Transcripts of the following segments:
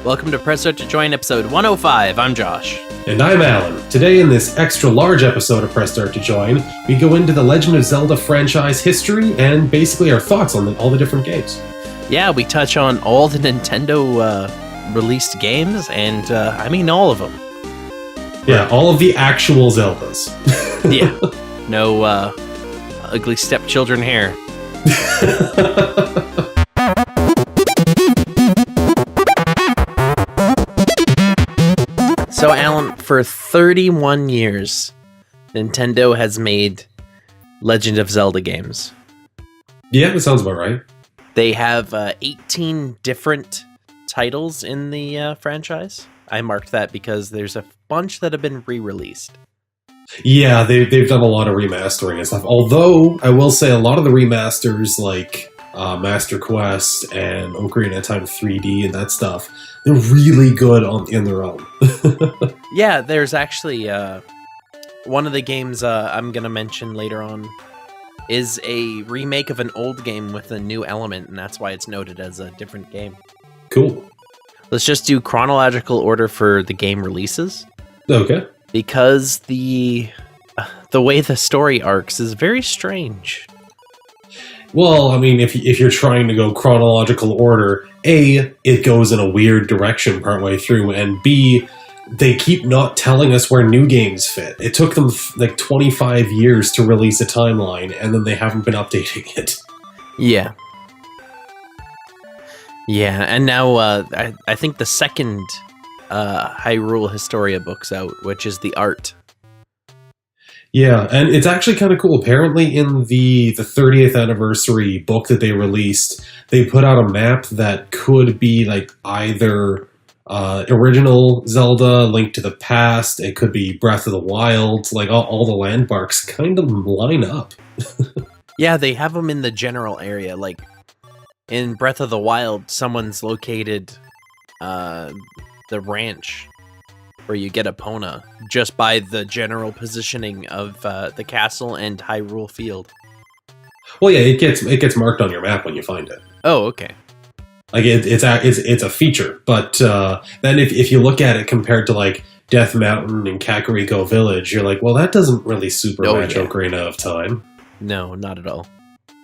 Welcome to Press Start to Join episode 105. I'm Josh. And I'm Alan. Today in this extra large episode of Press Start to Join, we go into the Legend of Zelda franchise history and basically our thoughts on all the different games. Yeah, we touch on all the Nintendo released games, and I mean all of them. Yeah, all of the actual Zeldas. Yeah, no ugly stepchildren here. So, Alan, for 31 years, Nintendo has made Legend of Zelda games. Yeah, that sounds about right. They have 18 different titles in the franchise. I marked that because there's a bunch that have been re-released. Yeah, they've done a lot of remastering and stuff. Although, I will say a lot of the remasters, like Master Quest and Ocarina of Time 3D and that stuff, they're really good in their own. Yeah, there's actually one of the games I'm going to mention later on is a remake of an old game with a new element, and that's why it's noted as a different game. Cool. Let's just do chronological order for the game releases. Okay. Because the way the story arcs is very strange. Well, I mean, if you're trying to go chronological order, A, it goes in a weird direction partway through, and B, they keep not telling us where new games fit. It took them like 25 years to release a timeline, and then they haven't been updating it. Yeah. Yeah, and now I think the second Hyrule Historia book's out, which is the art. Yeah, and it's actually kind of cool. Apparently in the 30th anniversary book that they released, they put out a map that could be like either original Zelda, Link to the Past, it could be Breath of the Wild, like all the landmarks kind of line up. Yeah, they have them in the general area. Like in Breath of the Wild, someone's located the ranch where you get Epona just by the general positioning of the castle and Hyrule Field. Well, yeah, it gets marked on your map when you find it. Oh, okay. Like it's a feature, but then if you look at it compared to like Death Mountain and Kakariko Village, you're like, well, that doesn't really super match Ocarina of Time. No, not at all.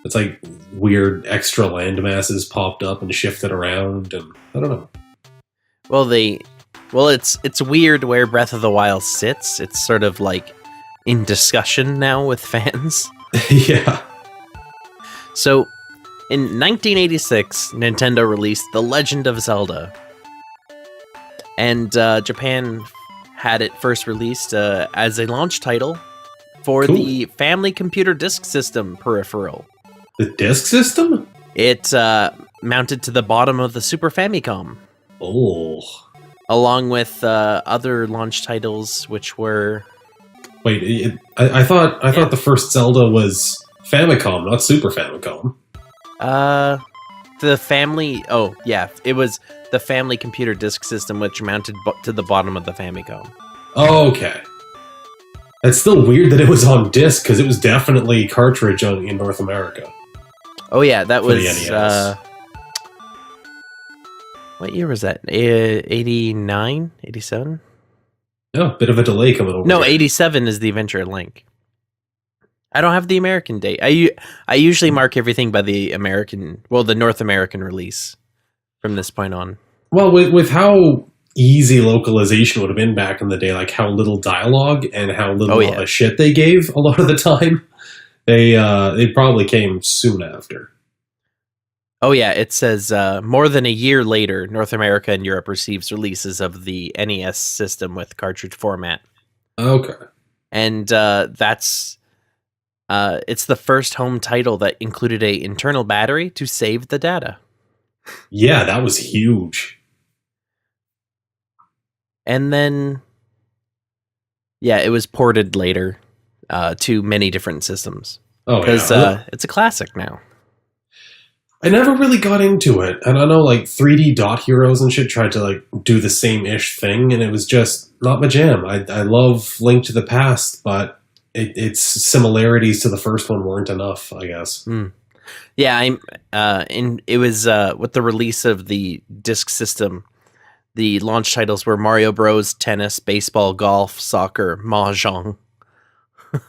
It's like weird extra land masses popped up and shifted around, and I don't know. Well, it's weird where Breath of the Wild sits. It's sort of like in discussion now with fans. Yeah. So, in 1986, Nintendo released The Legend of Zelda. And Japan had it first released as a launch title for the Family Computer Disk System peripheral. The disk system? It mounted to the bottom of the Super Famicom. Oh. Along with other launch titles, which were... Wait, I thought the first Zelda was Famicom, not Super Famicom. The family... Oh, yeah. It was the Family Computer Disk System, which mounted to the bottom of the Famicom. Oh, okay. It's still weird that it was on disc, because it was definitely cartridge in North America. Oh, yeah, that was... the NES. What year was that? 89? 87? Oh, bit of a delay coming over. No, here. 87 is the Adventure of Link. I don't have the American date. I usually mark everything by the North American release from this point on. Well, with how easy localization would have been back in the day, like how little dialogue and how little of a shit they gave a lot of the time, they probably came soon after. Oh yeah, it says more than a year later, North America and Europe receives releases of the NES system with cartridge format. Okay. And it's the first home title that included an internal battery to save the data. Yeah, that was huge. And then, yeah, it was ported later to many different systems. Oh, because it's a classic now. I never really got into it. And I know like 3D Dot Heroes and shit tried to like do the same-ish thing, and it was just not my jam. I love Link to the Past, but its similarities to the first one weren't enough, I guess. Yeah, it was with the release of the disk system, The launch titles were Mario Bros, tennis, baseball, golf, soccer, mahjong.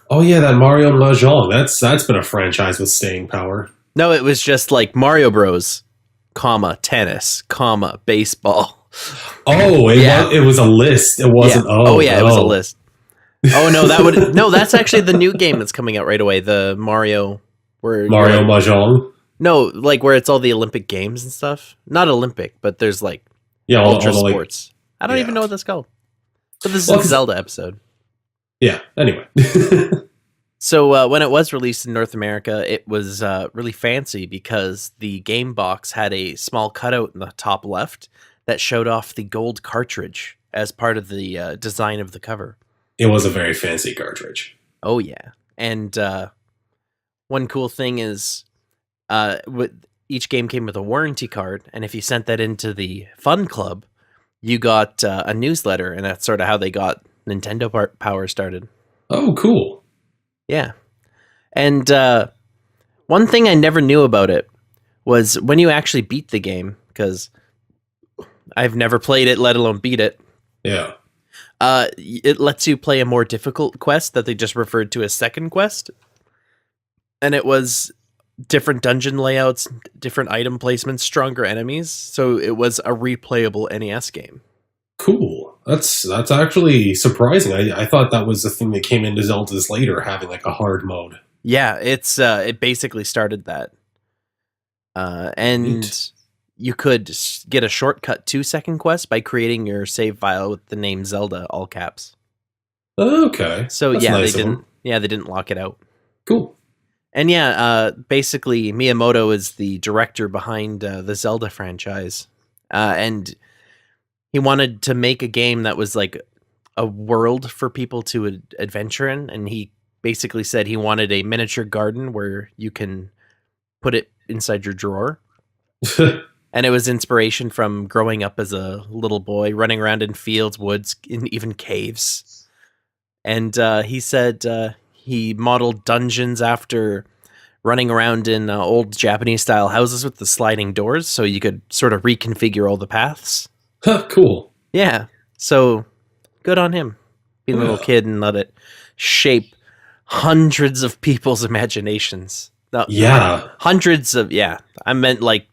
Oh yeah, that Mario Mahjong. That's been a franchise with staying power. No, it was just like Mario Bros, comma, tennis, comma, baseball. Oh, it was a list. It wasn't. Yeah. It was a list. Oh no, that's actually the new game that's coming out right away. The Mario Mahjong. No, like where it's all the Olympic games and stuff. Not Olympic, but there's like ultra all sports. I don't even know what that's called. But this is a Zelda episode. Yeah. Anyway. So when it was released in North America, it was really fancy because the game box had a small cutout in the top left that showed off the gold cartridge as part of the design of the cover. It was a very fancy cartridge. Oh, yeah. And one cool thing is each game came with a warranty card, and if you sent that into the Fun Club, you got a newsletter, and that's sort of how they got Nintendo Power started. Oh, cool. Yeah. And one thing I never knew about it was when you actually beat the game, because I've never played it, let alone beat it. Yeah. It lets you play a more difficult quest that they just referred to as second quest. And it was different dungeon layouts, different item placements, stronger enemies. So it was a replayable NES game. Cool. That's actually surprising. I thought that was the thing that came into Zelda's later, having like a hard mode. Yeah, it basically started that. And Neat. You could get a shortcut to second quest by creating your save file with the name Zelda, all caps. Okay. So That's yeah, nice they of didn't. them. Yeah, they didn't lock it out. Cool. And yeah, basically Miyamoto is the director behind the Zelda franchise, and he wanted to make a game that was like a world for people to adventure in, and he basically said he wanted a miniature garden where you can put it inside your drawer. And it was inspiration from growing up as a little boy, running around in fields, woods, and even caves. And he said he modeled dungeons after running around in old Japanese-style houses with the sliding doors, so you could sort of reconfigure all the paths. Cool. Yeah, so good on him. Being a little kid and let it shape hundreds of people's imaginations. No, Yeah. hundreds of, I meant like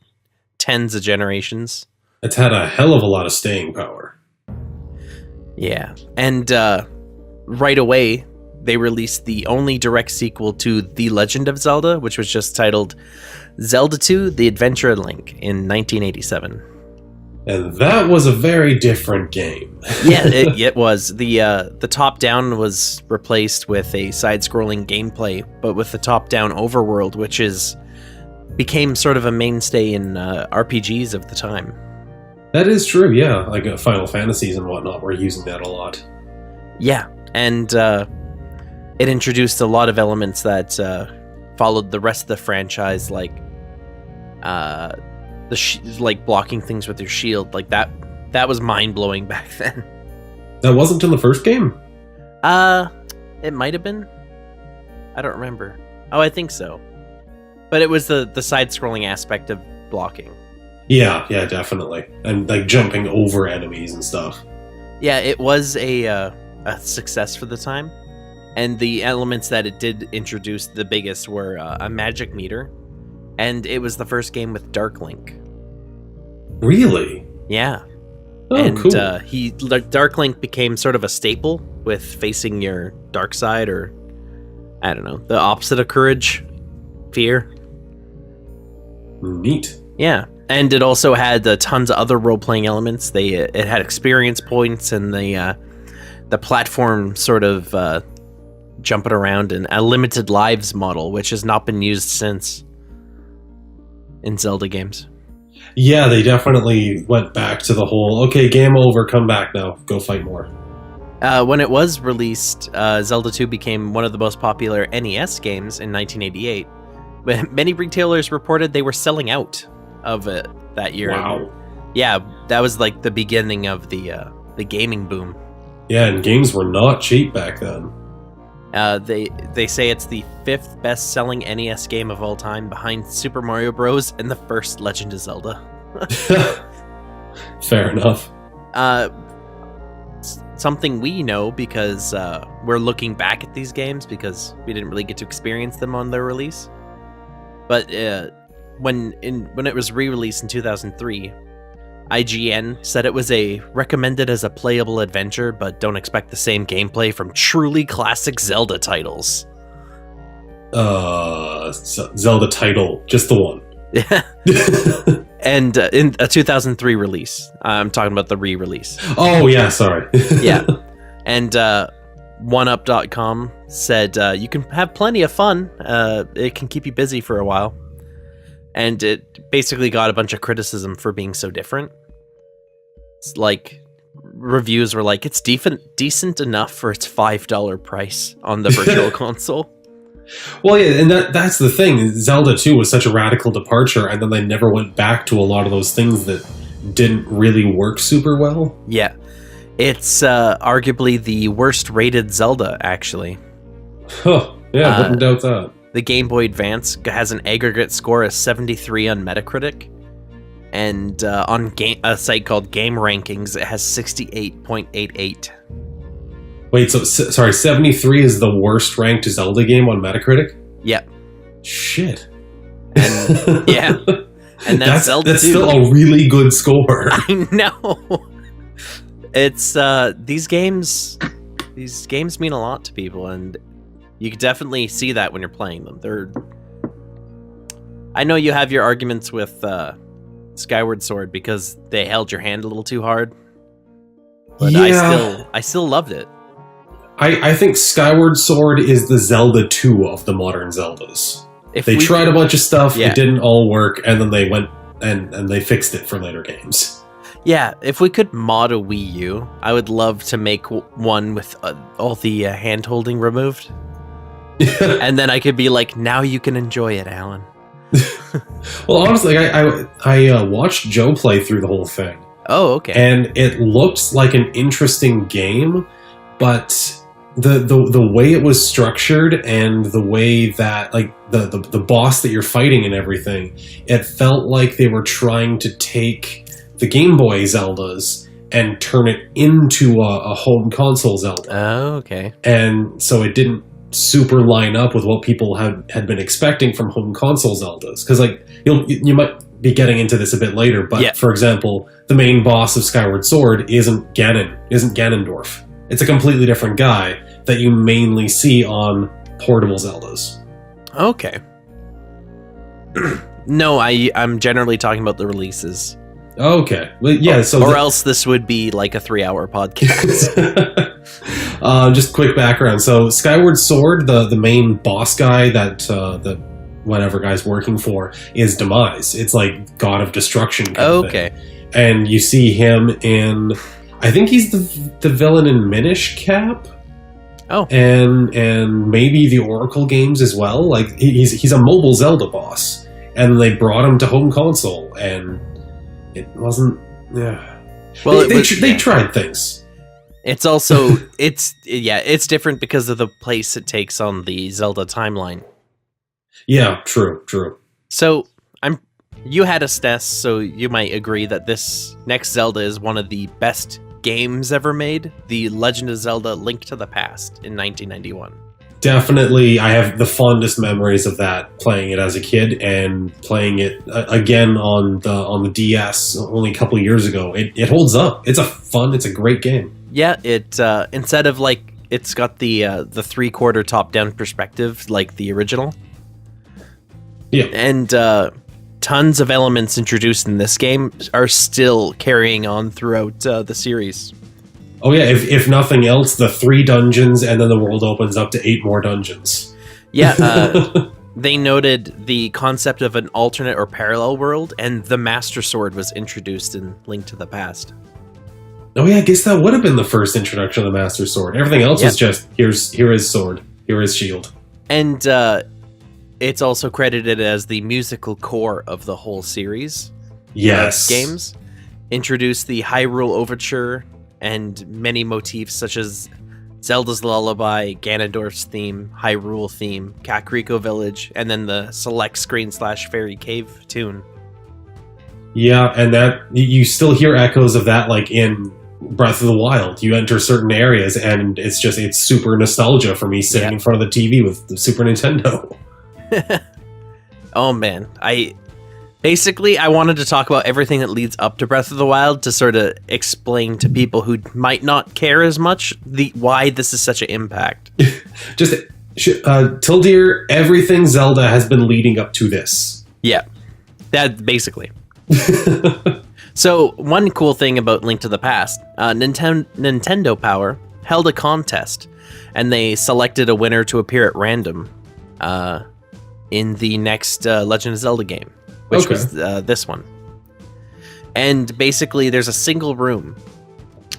tens of generations. It's had a hell of a lot of staying power. Yeah, and right away, they released the only direct sequel to The Legend of Zelda, which was just titled Zelda 2: The Adventure of Link in 1987. And that was a very different game. Yeah, it was. The top-down was replaced with a side-scrolling gameplay, but with the top-down overworld, which became sort of a mainstay in RPGs of the time. That is true, yeah. Like Final Fantasies and whatnot were using that a lot. Yeah, and it introduced a lot of elements that followed the rest of the franchise, like like blocking things with your shield. Like that was mind-blowing back then. That wasn't in the first game? It might have been. I don't remember. Oh, I think so. But it was the side-scrolling aspect of blocking. Yeah, definitely. And like jumping over enemies and stuff. Yeah, it was a success for the time. And the elements that it did introduce, the biggest, were a magic meter. And it was the first game with Dark Link. Really? Yeah. Oh, and cool. Dark Link became sort of a staple with facing your dark side, or I don't know, the opposite of courage, fear. Neat. Yeah, and it also had tons of other role-playing elements. It had experience points and the platform sort of jumping around, and a limited lives model, which has not been used since in Zelda games. Yeah, they definitely went back to the whole, okay, game over, come back now, go fight more. When it was released, Zelda 2 became one of the most popular NES games in 1988. But many retailers reported they were selling out of it that year. Wow. Yeah, that was like the beginning of the gaming boom. Yeah, and games were not cheap back then. They say it's the 5th best-selling NES game of all time, behind Super Mario Bros. And the first Legend of Zelda. Fair enough. Something we know because we're looking back at these games because we didn't really get to experience them on their release. But when it was re-released in 2003, IGN said it was recommended as a playable adventure, but don't expect the same gameplay from truly classic Zelda titles. Zelda title, just the one. Yeah. And in a 2003 release. I'm talking about the re-release. Oh, yeah, sorry. Yeah. And OneUp.com said you can have plenty of fun. It can keep you busy for a while. And it basically got a bunch of criticism for being so different. It's like, reviews were like, it's decent enough for its $5 price on the Virtual Console. Well, yeah, and that's the thing. Zelda 2 was such a radical departure, and then they never went back to a lot of those things that didn't really work super well. Yeah. It's arguably the worst rated Zelda, actually. Huh. Yeah, wouldn't doubt that. The Game Boy Advance has an aggregate score of 73 on Metacritic. And on a site called Game Rankings, it has 68.88. Wait, sorry, 73 is the worst ranked Zelda game on Metacritic? Yep. Shit. And yeah. And that's Zelda 2. That's still a really good score. I know. It's these games mean a lot to people, and you can definitely see that when you're playing them. I know you have your arguments with Skyward Sword because they held your hand a little too hard. But yeah. I still loved it. I think Skyward Sword is the Zelda 2 of the modern Zeldas. They tried a bunch of stuff, It didn't all work, and then they went and they fixed it for later games. Yeah, if we could mod a Wii U, I would love to make one with all the hand-holding removed. And then I could be like, now you can enjoy it, Alan. Well, honestly, I watched Joe play through the whole thing. Oh, okay. And it looked like an interesting game, but the way it was structured and the way that like the boss that you're fighting and everything, it felt like they were trying to take the Game Boy Zeldas and turn it into a home console Zelda. Oh, okay. And so it didn't super line up with what people had been expecting from home console Zeldas. Because like you might be getting into this a bit later, but for example, the main boss of Skyward Sword isn't Ganondorf. It's a completely different guy that you mainly see on portable Zeldas. Okay. No, I'm generally talking about the releases. Okay. Well, yeah. Or else this would be like a 3-hour podcast. Just quick background. So Skyward Sword, the main boss guy that the whatever guy's working for is Demise. It's like God of Destruction kind of thing. And you see him in, I think he's the villain in Minish Cap. Oh. And maybe the Oracle games as well. Like he's a mobile Zelda boss. And they brought him to home console, and it wasn't. Yeah. Well, they tried things. It's also it's different because of the place it takes on the Zelda timeline. Yeah, true. So you had a SNES, so you might agree that this next Zelda is one of the best games ever made. The Legend of Zelda: Link to the Past in 1991. Definitely, I have the fondest memories of that, playing it as a kid and playing it again on the DS only a couple of years ago. It holds up. It's a great game. Yeah, it instead of like it's got the 3/4 top-down perspective like the original. Yeah, and tons of elements introduced in this game are still carrying on throughout the series. Oh yeah, if nothing else, the 3 dungeons, and then the world opens up to 8 more dungeons. Yeah, they noted the concept of an alternate or parallel world, and the Master Sword was introduced in Link to the Past. Oh yeah, I guess that would have been the first introduction of the Master Sword. Everything else was just, here is sword, here is shield. And it's also credited as the musical core of the whole series. Yes. Games. Introduced the Hyrule Overture, and many motifs such as Zelda's Lullaby, Ganondorf's theme, Hyrule theme, Kakariko Village, and then the select screen / fairy cave tune. Yeah, and that you still hear echoes of that like in Breath of the Wild. You enter certain areas, and it's super nostalgia for me sitting in front of the TV with the Super Nintendo. Oh man, I wanted to talk about everything that leads up to Breath of the Wild to sort of explain to people who might not care as much why this is such an impact. Just Tildeer, everything Zelda has been leading up to this. Yeah, that basically. So one cool thing about Link to the Past, Nintendo Power held a contest, and they selected a winner to appear at random in the next Legend of Zelda game, which was this one. And basically, there's a single room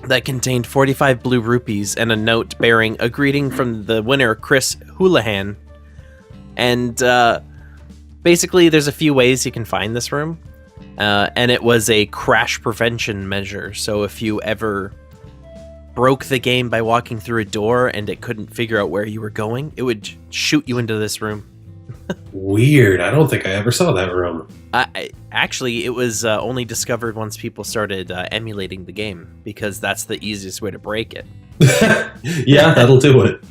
that contained 45 blue rupees and a note bearing a greeting from the winner, Chris Houlihan. And basically, there's a few ways you can find this room. And it was a crash prevention measure. So if you ever broke the game by walking through a door and it couldn't figure out where you were going, it would shoot you into this room. Weird. I don't think I ever saw that room. Actually, it was only discovered once people started emulating the game, because that's the easiest way to break it. Yeah, that'll do it.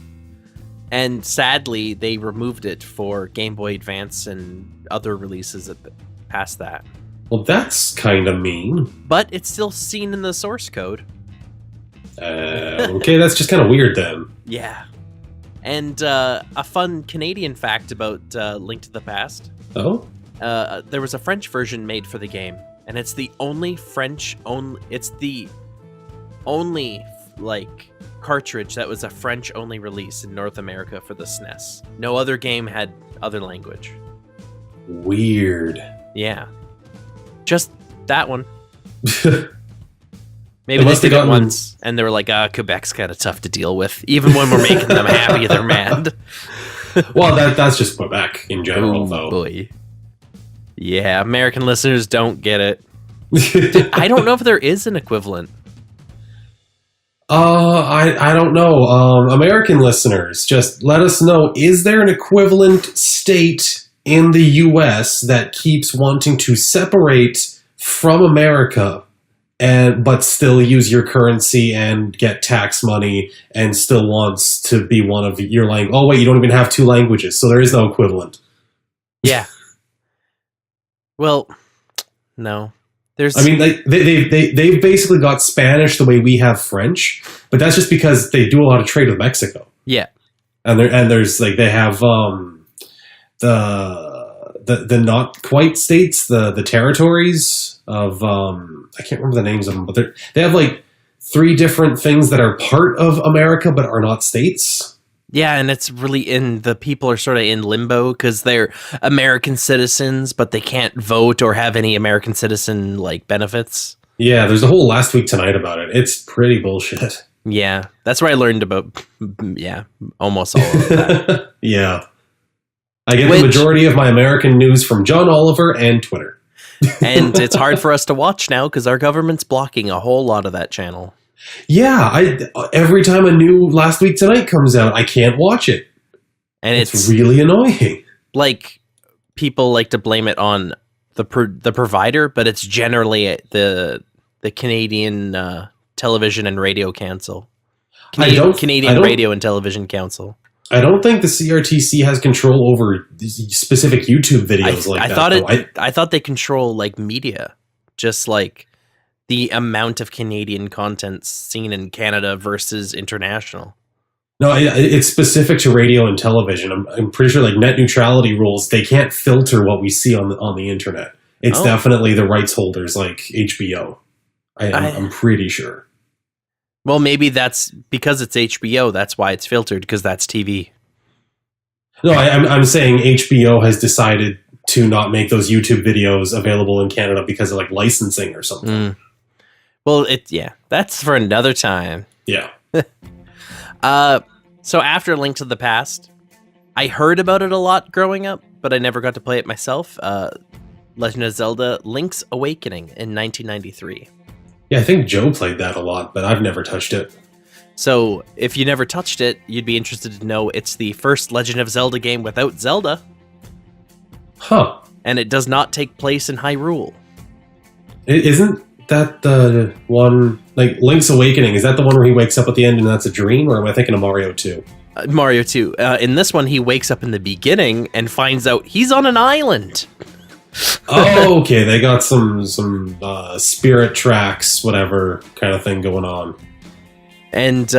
And sadly, they removed it for Game Boy Advance and other releases past that. Well, that's kind of mean. But it's still seen in the source code. Okay, that's just kind of weird then. Yeah. And a fun Canadian fact about Link to the Past. Oh? There was a French version made for the game, and it's the only cartridge that was a French-only release in North America for the SNES. No other game had other language. Weird. Yeah. Just that one. Maybe they did it once, and they were like, Quebec's kind of tough to deal with. Even when we're making them happy, they're mad. Well, that's just Quebec in general, though. Boy. Yeah, American listeners don't get it. I don't know if there is an equivalent. I don't know. American listeners, just let us know, is there an equivalent state in the U.S. that keeps wanting to separate from America but still use your currency and get tax money and still wants to be one of your language? Oh, wait, you don't even have two languages, so there is no equivalent. Yeah. Well, no. I mean, they've basically got Spanish the way we have French, but that's just because they do a lot of trade with Mexico. Yeah. And there's like, they have the not quite states, the territories of I can't remember the names of them, but they have like 3 different things that are part of America but are not states. Yeah, and it's really the people are sort of in limbo because they're American citizens, but they can't vote or have any American citizen like benefits. Yeah, there's a whole Last Week Tonight about it. It's pretty bullshit. Yeah, that's where I learned about almost all of that. Yeah. I get the majority of my American news from John Oliver and Twitter. And it's hard for us to watch now because our government's blocking a whole lot of that channel. Yeah, every time a new Last Week Tonight comes out, I can't watch it. And it's really annoying. Like, people like to blame it on the provider, but it's generally the Canadian Television and Radio Council. Canadian Radio and Television Council. I don't think the CRTC has control over specific YouTube videos I thought they control like media, just like the amount of Canadian content seen in Canada versus international. No, it's specific to radio and television. I'm pretty sure like net neutrality rules, they can't filter what we see on the internet. It's definitely the rights holders like HBO. I'm pretty sure. Well, maybe that's because it's HBO. That's why it's filtered, because that's TV. No, I'm saying HBO has decided to not make those YouTube videos available in Canada because of like licensing or something. Mm. Well, that's for another time. Yeah. So after Link to the Past, I heard about it a lot growing up, but I never got to play it myself. Legend of Zelda: Link's Awakening in 1993. Yeah, I think Joe played that a lot, but I've never touched it. So, if you never touched it, you'd be interested to know it's the first Legend of Zelda game without Zelda. Huh. And it does not take place in Hyrule. It isn't? that the one, like, Link's Awakening? Is that the one where he wakes up at the end and that's a dream, or am I thinking of Mario 2? Mario 2. In this one, he wakes up in the beginning and finds out he's on an island. Oh, okay. They got some spirit tracks, whatever kind of thing going on. And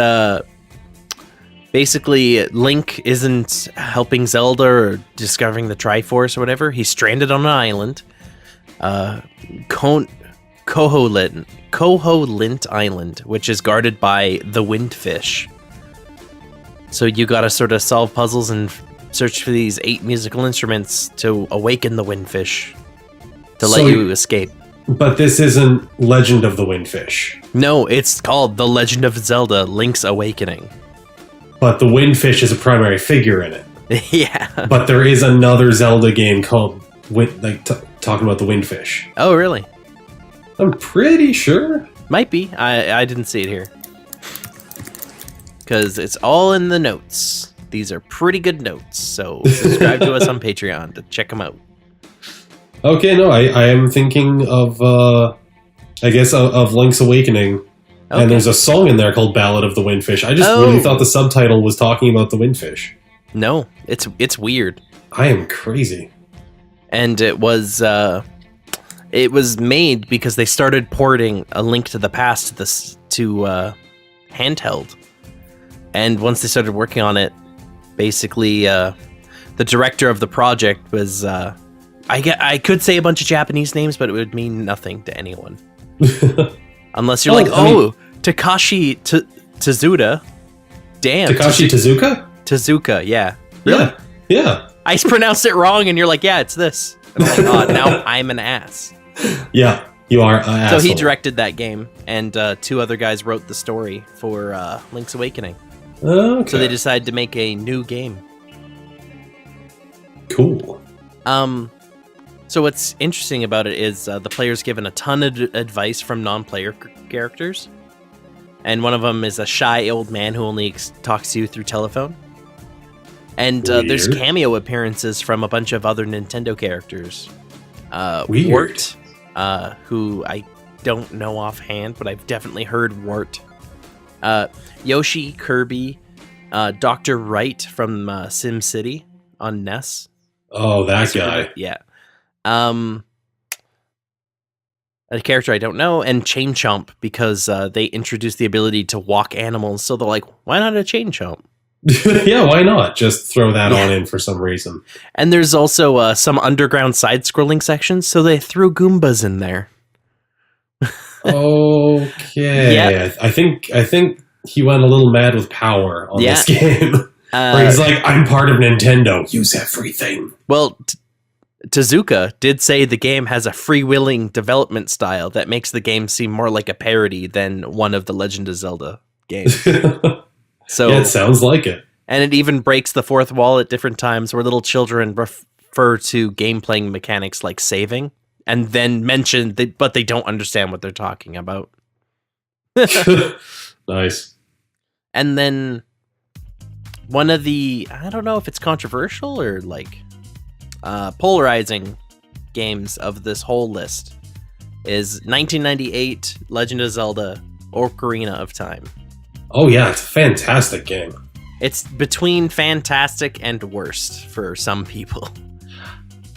basically, Link isn't helping Zelda or discovering the Triforce or whatever. He's stranded on an island. Koholint Island, which is guarded by the Windfish. So you gotta sort of solve puzzles and search for these 8 musical instruments to awaken the Windfish to let you escape. But this isn't Legend of the Windfish. No, it's called The Legend of Zelda: Link's Awakening. But the Windfish is a primary figure in it. Yeah. But there is another Zelda game called talking about the Windfish. Oh, really? I'm pretty sure. Might be. I didn't see it here. Because it's all in the notes. These are pretty good notes. So subscribe to us on Patreon to check them out. Okay, no, I am thinking of, I guess, of Link's Awakening. Okay. And there's a song in there called Ballad of the Windfish. I just really thought the subtitle was talking about the Windfish. No, it's weird. I am crazy. And it was made because they started porting A Link to the Past to handheld. And once they started working on it, basically, the director of the project was, I could say a bunch of Japanese names, but it would mean nothing to anyone. Unless you're Takashi Tezuka. Damn. Takashi Tezuka? Tezuka, yeah. Really? Yeah. I pronounced it wrong, and you're like, yeah, it's this. And I'm like, oh, now I'm an ass. Yeah, you are an asshole. So he directed that game, and 2 other guys wrote the story for Link's Awakening. Okay. So they decided to make a new game. Cool. So what's interesting about it is the player's given a ton of advice from non-player characters. And one of them is a shy old man who only talks to you through telephone. And there's cameo appearances from a bunch of other Nintendo characters. Wart, who I don't know offhand, but I've definitely heard Wart. Yoshi, Kirby, Dr. Wright from SimCity on NES. Oh, that guy. Yeah. A character I don't know, and Chain Chomp, because they introduced the ability to walk animals, so they're like, why not a Chain Chomp? Yeah, why not? Just throw that on in for some reason. And there's also some underground side-scrolling sections, so they threw Goombas in there. Okay. Yep. I think he went a little mad with power on this game. Where he's like, I'm part of Nintendo. Use everything. Well, Tezuka did say the game has a freewheeling development style that makes the game seem more like a parody than one of the Legend of Zelda games. So yeah, it sounds like it. And it even breaks the fourth wall at different times where little children refer to game-playing mechanics like saving and then mention that, but they don't understand what they're talking about. Nice. And then one of the, I don't know if it's controversial or like polarizing games of this whole list is 1998 Legend of Zelda Ocarina of Time. Oh yeah, it's a fantastic game. It's between fantastic and worst for some people.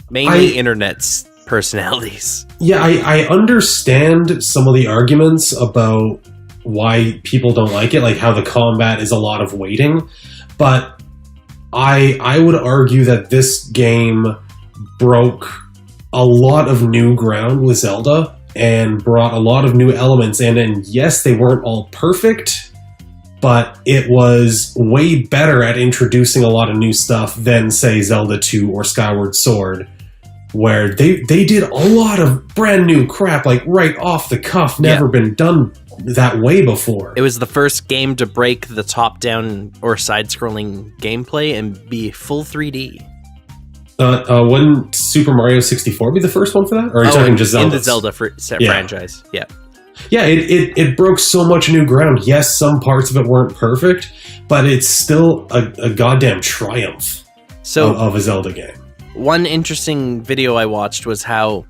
Mainly internet's personalities. Yeah, I understand some of the arguments about why people don't like it, like how the combat is a lot of waiting, but I would argue that this game broke a lot of new ground with Zelda and brought a lot of new elements in, and yes, they weren't all perfect, but it was way better at introducing a lot of new stuff than, say, Zelda 2 or Skyward Sword, where they did a lot of brand new crap, like right off the cuff, never been done that way before. It was the first game to break the top-down or side-scrolling gameplay and be full 3D. Wouldn't Super Mario 64 be the first one for that? Or are you talking just Zelda? In the Zelda franchise, yeah. Yeah, it broke so much new ground. Yes, some parts of it weren't perfect, but it's still a goddamn triumph of a Zelda game. One interesting video I watched was how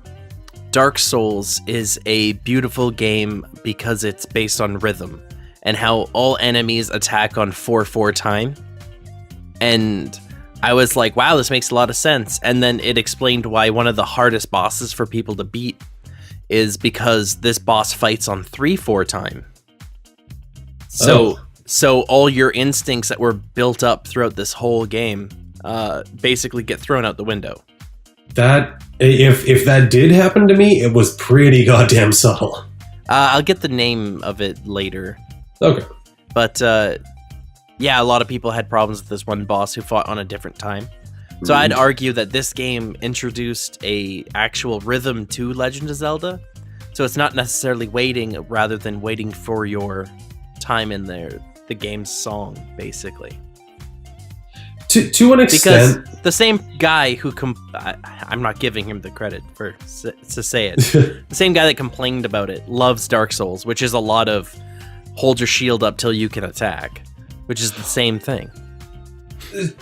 Dark Souls is a beautiful game because it's based on rhythm and how all enemies attack on 4/4 time. And I was like, wow, this makes a lot of sense. And then it explained why one of the hardest bosses for people to beat is because this boss fights on 3/4 time. So all your instincts that were built up throughout this whole game basically get thrown out the window. That if that did happen to me, it was pretty goddamn subtle. I'll get the name of it later. Okay. But yeah, a lot of people had problems with this one boss who fought on a different time. So I'd argue that this game introduced a actual rhythm to Legend of Zelda. So it's not necessarily waiting rather than waiting for your time in there, the game's song, basically. To an extent. Because the same guy who... I'm not giving him the credit to say it. The same guy that complained about it loves Dark Souls, which is a lot of hold your shield up till you can attack, which is the same thing.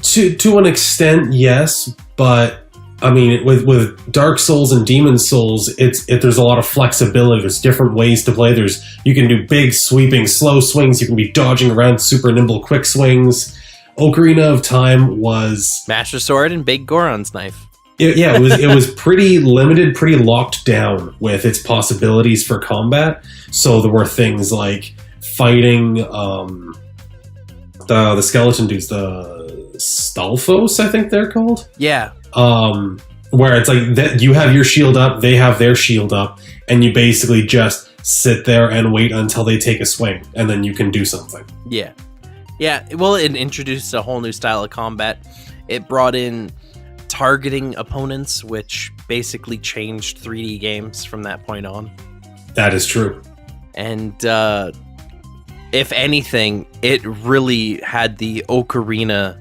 To an extent, yes, but I mean, with Dark Souls and Demon Souls, there's a lot of flexibility. There's different ways to play. You can do big, sweeping, slow swings. You can be dodging around super nimble, quick swings. Ocarina of Time was Master Sword and Big Goron's knife. It was pretty limited, pretty locked down with its possibilities for combat. So there were things like fighting the skeleton dudes, the Stalfos, I think they're called. Yeah. Where it's like that you have your shield up, they have their shield up, and you basically just sit there and wait until they take a swing, and then you can do something. Yeah. Yeah, well, it introduced a whole new style of combat. It brought in targeting opponents, which basically changed 3D games from that point on. That is true. And if anything, it really had the ocarina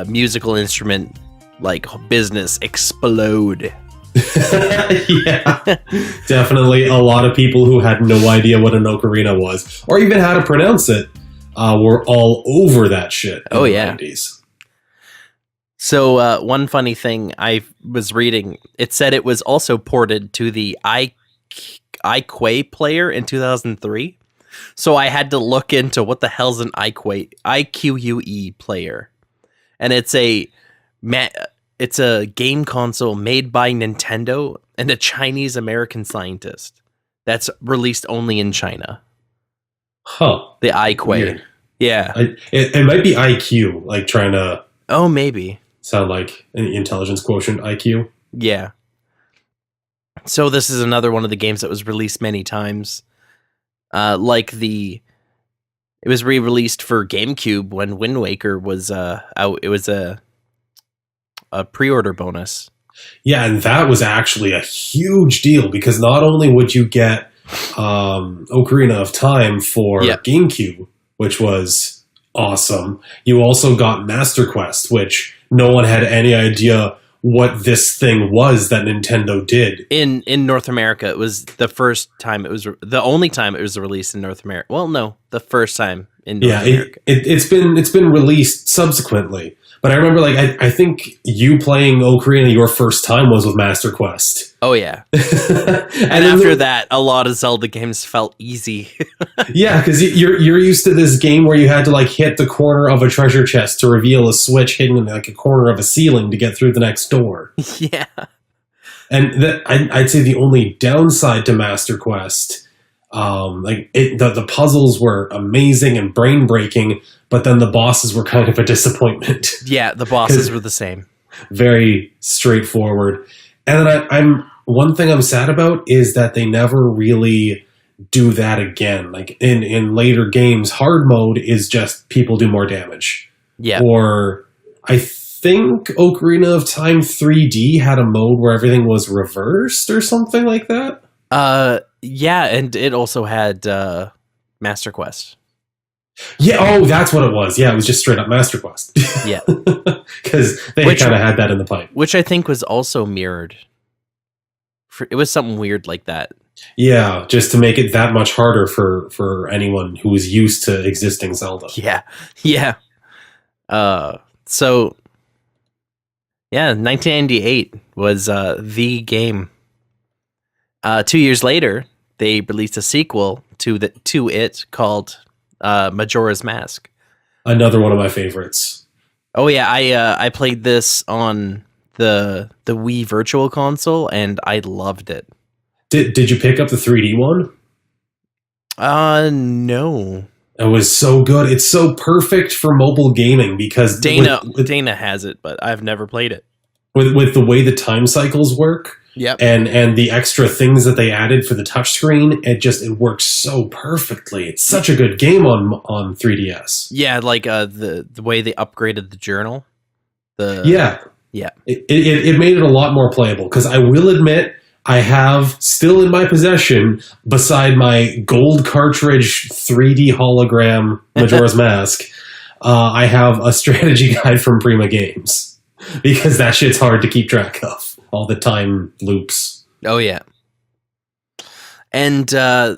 musical instrument like business explode. Yeah, definitely. A lot of people who had no idea what an ocarina was, or even how to pronounce it, were all over that shit. Oh yeah. 90s. So one funny thing I was reading, it said it was also ported to the iQue player in 2003. So I had to look into what the hell's an iQue player, and it's a game console made by Nintendo and a Chinese American scientist that's released only in China. Huh. The iQue. Weird. Yeah. It might be IQ, like trying to... Oh, maybe. Sound like an intelligence quotient IQ. Yeah. So this is another one of the games that was released many times. It was re-released for GameCube when Wind Waker was out. It was a pre-order bonus. Yeah, and that was actually a huge deal because not only would you get Ocarina of Time for GameCube, which was awesome, you also got Master Quest, which no one had any idea what this thing was that Nintendo did. In North America, it was the first time it was the only time it was released in North America. Well, no, the first time in North America. It's been released subsequently. But I remember, like, I think you playing Ocarina your first time was with Master Quest. Oh, yeah. and after that, a lot of Zelda games felt easy. Yeah, because you're used to this game where you had to, like, hit the corner of a treasure chest to reveal a switch hidden in, like, a corner of a ceiling to get through the next door. Yeah. And I'd say the only downside to Master Quest... the puzzles were amazing and brain breaking, but then the bosses were kind of a disappointment. Yeah, the bosses were the same. Very straightforward. And then one thing I'm sad about is that they never really do that again. Like in later games, hard mode is just people do more damage. Yeah. Or I think Ocarina of Time 3D had a mode where everything was reversed or something like that. Yeah, and it also had Master Quest. Yeah, oh, that's what it was. Yeah, it was just straight up Master Quest. Yeah. Because they kind of had that in the pipe. Which I think was also mirrored. It was something weird like that. Yeah, just to make it that much harder for anyone who was used to existing Zelda. Yeah, yeah. So, yeah, 1998 was the game. 2 years later, they released a sequel to it called Majora's Mask. Another one of my favorites. Oh yeah, I played this on the Wii Virtual Console, and I loved it. Did you pick up the 3D one? No. It was so good. It's so perfect for mobile gaming because Dana has it, but I've never played it. With the way the time cycles work, yep, and the extra things that they added for the touchscreen, it works so perfectly. It's such a good game on 3DS. Yeah, like the way they upgraded the journal. Yeah. It made it a lot more playable because I will admit I have still in my possession, beside my gold cartridge 3D hologram Majora's Mask, I have a strategy guide from Prima Games because that shit's hard to keep track of. All the time loops. Oh, yeah. And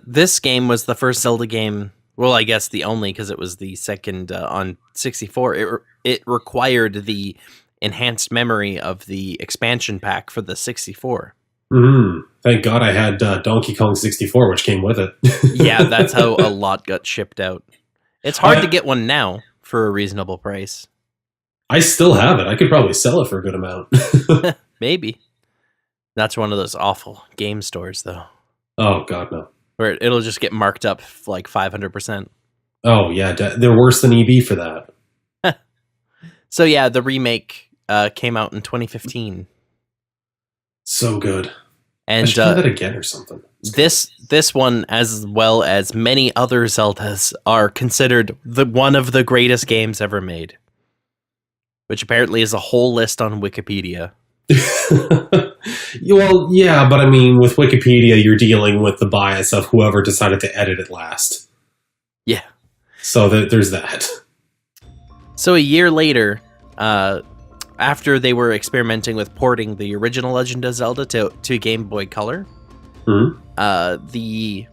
this game was the first Zelda game, well, I guess the only, because it was the second on 64. It required the enhanced memory of the expansion pack for the 64. Thank God I had Donkey Kong 64, which came with it. Yeah, that's how a lot got shipped out. It's hard to get one now for a reasonable price. I still have it. I could probably sell it for a good amount. Maybe. That's one of those awful game stores, though. Oh, God, no. Where it'll just get marked up like 500%. Oh, yeah. They're worse than EB for that. So, yeah, the remake came out in 2015. So good. And I should play that again or something. This one, as well as many other Zeldas, are considered one of the greatest games ever made. Which apparently is a whole list on Wikipedia. Well, yeah, but I mean, with Wikipedia, you're dealing with the bias of whoever decided to edit it last. Yeah. So there's that. So a year later, after they were experimenting with porting the original Legend of Zelda to Game Boy Color, the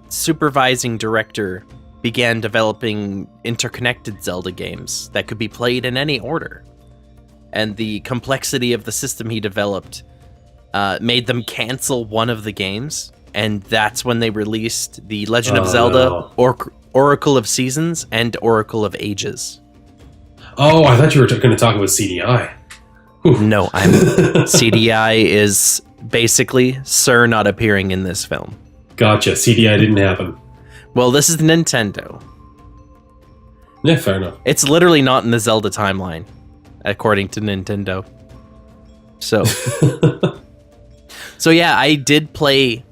supervising director began developing interconnected Zelda games that could be played in any order. And the complexity of the system he developed made them cancel one of the games, and that's when they released the Legend of Zelda, Oracle of Seasons, and Oracle of Ages. Oh, I thought you were going to talk about CDI. Whew. No, CDI is basically Sir not appearing in this film. Gotcha. CDI didn't happen. Well, this is Nintendo. Yeah, fair enough. It's literally not in the Zelda timeline, according to Nintendo. So, yeah, I did play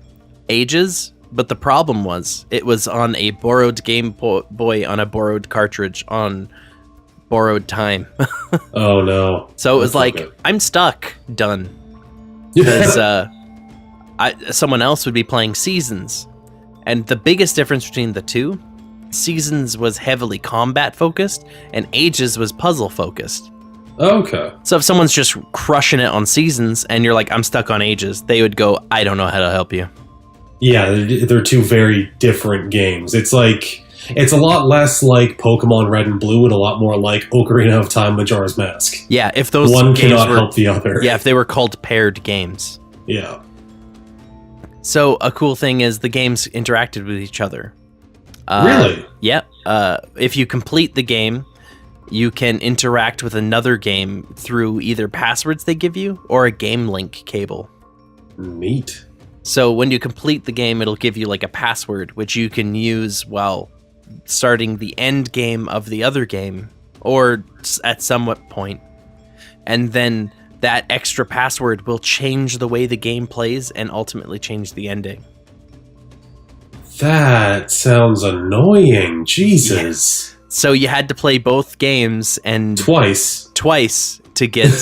Ages, but the problem was it was on a borrowed Game Boy on a borrowed cartridge on borrowed time. Oh no! So it was I'm stuck. Done. Because someone else would be playing Seasons, and the biggest difference between the two, Seasons was heavily combat focused, and Ages was puzzle focused. Okay. So if someone's just crushing it on Seasons, and you're like, I'm stuck on Ages, they would go, I don't know how to help you. Yeah, they're two very different games. It's a lot less like Pokemon Red and Blue and a lot more like Ocarina of Time, Majora's Mask. Yeah, if those one cannot help the other. Yeah, if they were called paired games. Yeah. So a cool thing is the games interacted with each other. Really? Yeah. If you complete the game, you can interact with another game through either passwords they give you or a game link cable. Neat. So when you complete the game, it'll give you like a password, which you can use while starting the end game of the other game, or at some point. And then that extra password will change the way the game plays and ultimately change the ending. That sounds annoying. Jesus. Yeah. So you had to play both games and twice to get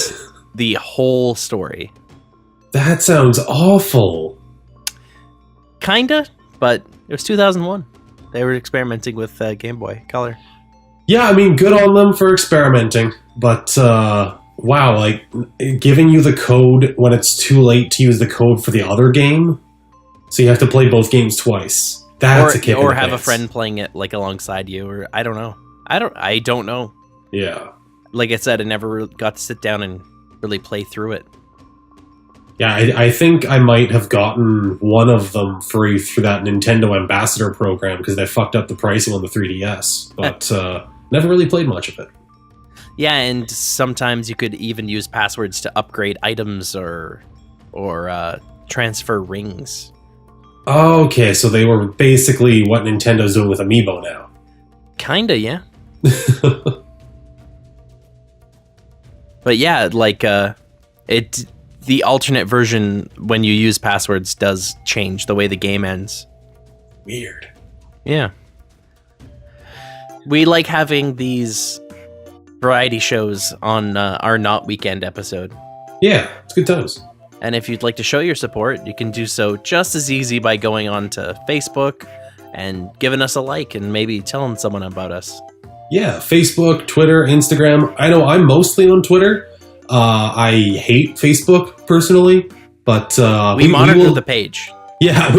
the whole story. That sounds awful. Kinda, but it was 2001. They were experimenting with Game Boy Color. Yeah, I mean, good on them for experimenting, but wow, like giving you the code when it's too late to use the code for the other game, so you have to play both games twice. That's a kick in the have pants. A friend playing it like alongside you, or I don't know. I don't know. Yeah. Like I said, I never got to sit down and really play through it. Yeah, I think I might have gotten one of them free through that Nintendo Ambassador program because they fucked up the pricing on the 3DS, but never really played much of it. Yeah, and sometimes you could even use passwords to upgrade items or transfer rings. Okay, so they were basically what Nintendo's doing with Amiibo now. Kinda, yeah. But yeah, like the alternate version when you use passwords does change the way the game ends. Weird. Yeah. We like having these variety shows on our Not Weekend episode. Yeah, it's good times. And if you'd like to show your support, you can do so just as easy by going on to Facebook and giving us a like and maybe telling someone about us. Yeah, Facebook, Twitter, Instagram. I know I'm mostly on Twitter. I hate Facebook personally, but we monitor the page. Yeah,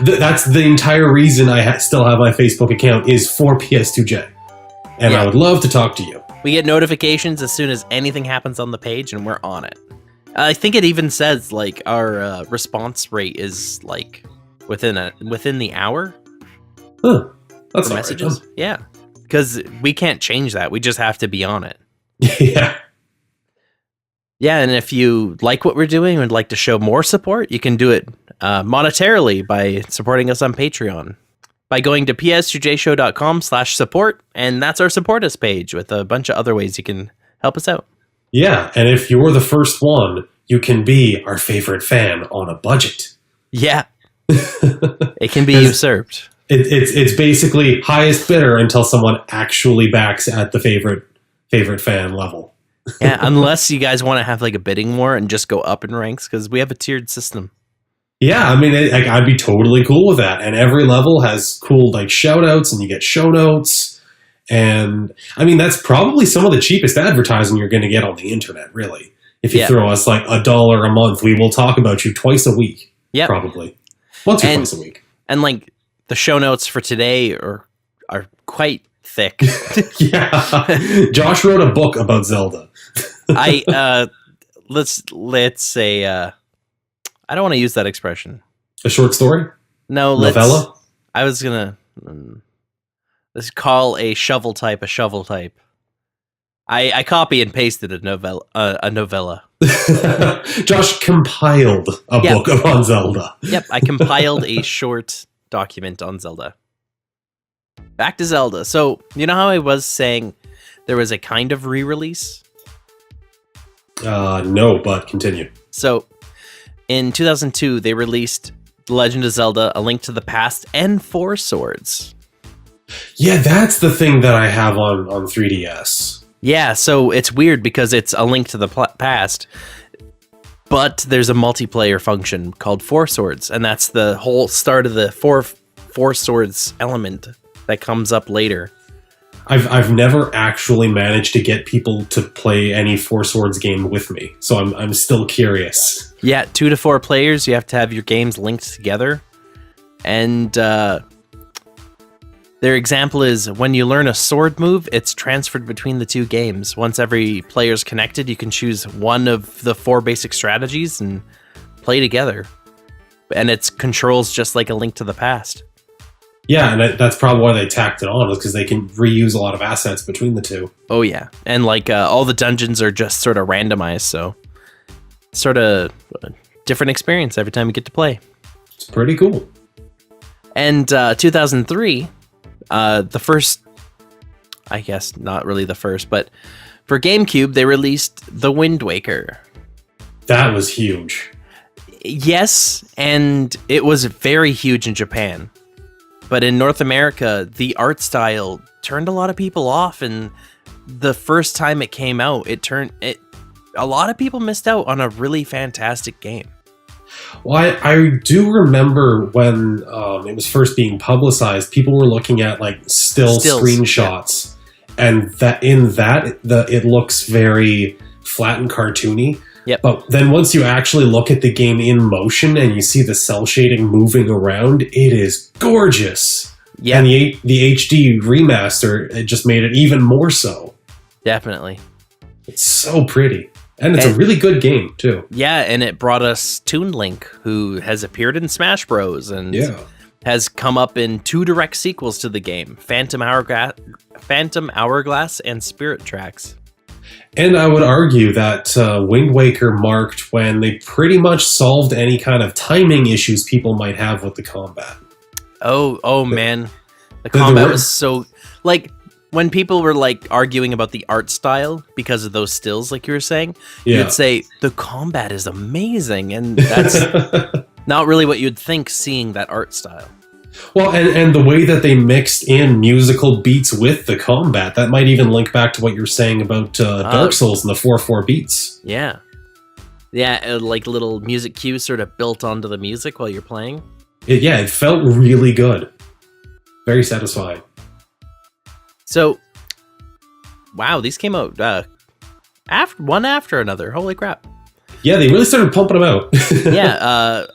that's the entire reason I still have my Facebook account is for PS2J. And I would love to talk to you. We get notifications as soon as anything happens on the page, and we're on it. I think it even says like our response rate is like within the hour. Huh. That's for messages. Right, yeah, because we can't change that. We just have to be on it. Yeah. Yeah, and if you like what we're doing and would like to show more support, you can do it monetarily by supporting us on Patreon. By going to ps2jshow.com/support, and that's our support us page with a bunch of other ways you can help us out. Yeah, and if you're the first one, you can be our favorite fan on a budget. Yeah. It can be usurped. It's basically highest bidder until someone actually backs at the favorite fan level. Yeah, unless you guys want to have like a bidding war and just go up in ranks, because we have a tiered system. Yeah, I mean, I'd be totally cool with that. And every level has cool like shout outs, and you get show notes. And I mean, that's probably some of the cheapest advertising you're going to get on the internet, really. If you throw us like $1 a month, we will talk about you twice a week. Yeah, probably once or twice a week. And like the show notes for today are quite thick. Yeah, Josh wrote a book about Zelda. Let's say I don't want to use that expression. A short story? No, novella. I was gonna let's call a shovel type a shovel type. I copy and pasted a novella. Josh compiled a book on Zelda. Yep, I compiled a short document on Zelda. Back to Zelda. So, you know how I was saying there was a kind of re-release? No, but continue. So, in 2002, they released Legend of Zelda: A Link to the Past and Four Swords. Yeah, that's the thing that I have on 3DS. Yeah, so it's weird because it's A Link to the Past, but there's a multiplayer function called Four Swords, and that's the whole start of the Four Swords element that comes up later. I've never actually managed to get people to play any Four Swords game with me, so I'm still curious. Yeah, 2 to 4 players. You have to have your games linked together, and their example is when you learn a sword move, it's transferred between the 2 games. Once every player's connected, you can choose one of the 4 basic strategies and play together, and it controls just like A Link to the Past. Yeah, and that's probably why they tacked it on, is because they can reuse a lot of assets between the 2. Oh, yeah. And like all the dungeons are just sort of randomized, so sort of a different experience every time you get to play. It's pretty cool. And 2003, the first, I guess not really the first, but for GameCube, they released The Wind Waker. That was huge. Yes, and it was very huge in Japan. But in North America, the art style turned a lot of people off, and the first time it came out, a lot of people missed out on a really fantastic game. Well, I do remember when it was first being publicized, people were looking at like stills, screenshots, and it looks very flat and cartoony. Yep. But then once you actually look at the game in motion and you see the cell shading moving around, it is gorgeous. Yeah. And the HD remaster, it just made it even more so. Definitely. It's so pretty. And it's a really good game, too. Yeah, and it brought us Toon Link, who has appeared in Smash Bros. And has come up in 2 direct sequels to the game, Phantom Hourglass and Spirit Tracks. And I would argue that Wind Waker marked when they pretty much solved any kind of timing issues people might have with the combat. Oh man. The combat was so... Like, when people were, like, arguing about the art style because of those stills, like you were saying, you'd say, the combat is amazing, and that's not really what you'd think seeing that art style. Well, and the way that they mixed in musical beats with the combat, that might even link back to what you're saying about Dark Souls and the 4/4 beats. Yeah. Yeah, like little music cues sort of built onto the music while you're playing. It felt really good. Very satisfying. So, wow, these came out one after another. Holy crap. Yeah, they really started pumping them out. Yeah,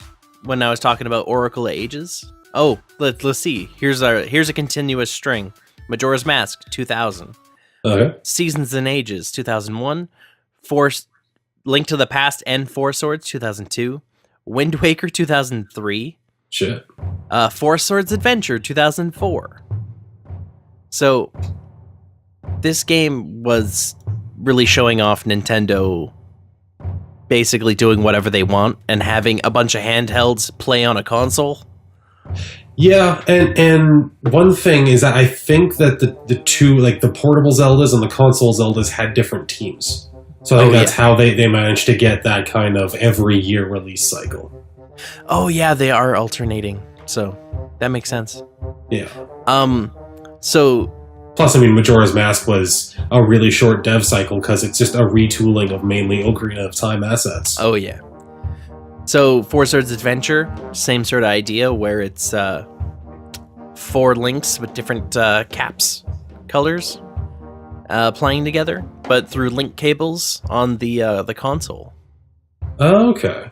when I was talking about Oracle of Ages. Oh, let's see. Here's a continuous string. Majora's Mask, 2000. Okay. Seasons and Ages, 2001. Link to the Past and Four Swords, 2002. Wind Waker, 2003. Shit. Four Swords Adventure, 2004. So, this game was really showing off Nintendo basically doing whatever they want and having a bunch of handhelds play on a console. Yeah, and one thing is that I think that the two, like the portable Zeldas and the console Zeldas, had different teams. So I think that's how they managed to get that kind of every year release cycle. Oh yeah, they are alternating. So that makes sense. Yeah. So plus, I mean, Majora's Mask was a really short dev cycle because it's just a retooling of mainly Ocarina of Time assets. Oh yeah. So Four Swords Adventure, same sort of idea where it's 4 links with different caps colors playing together, but through link cables on the console. Oh, okay.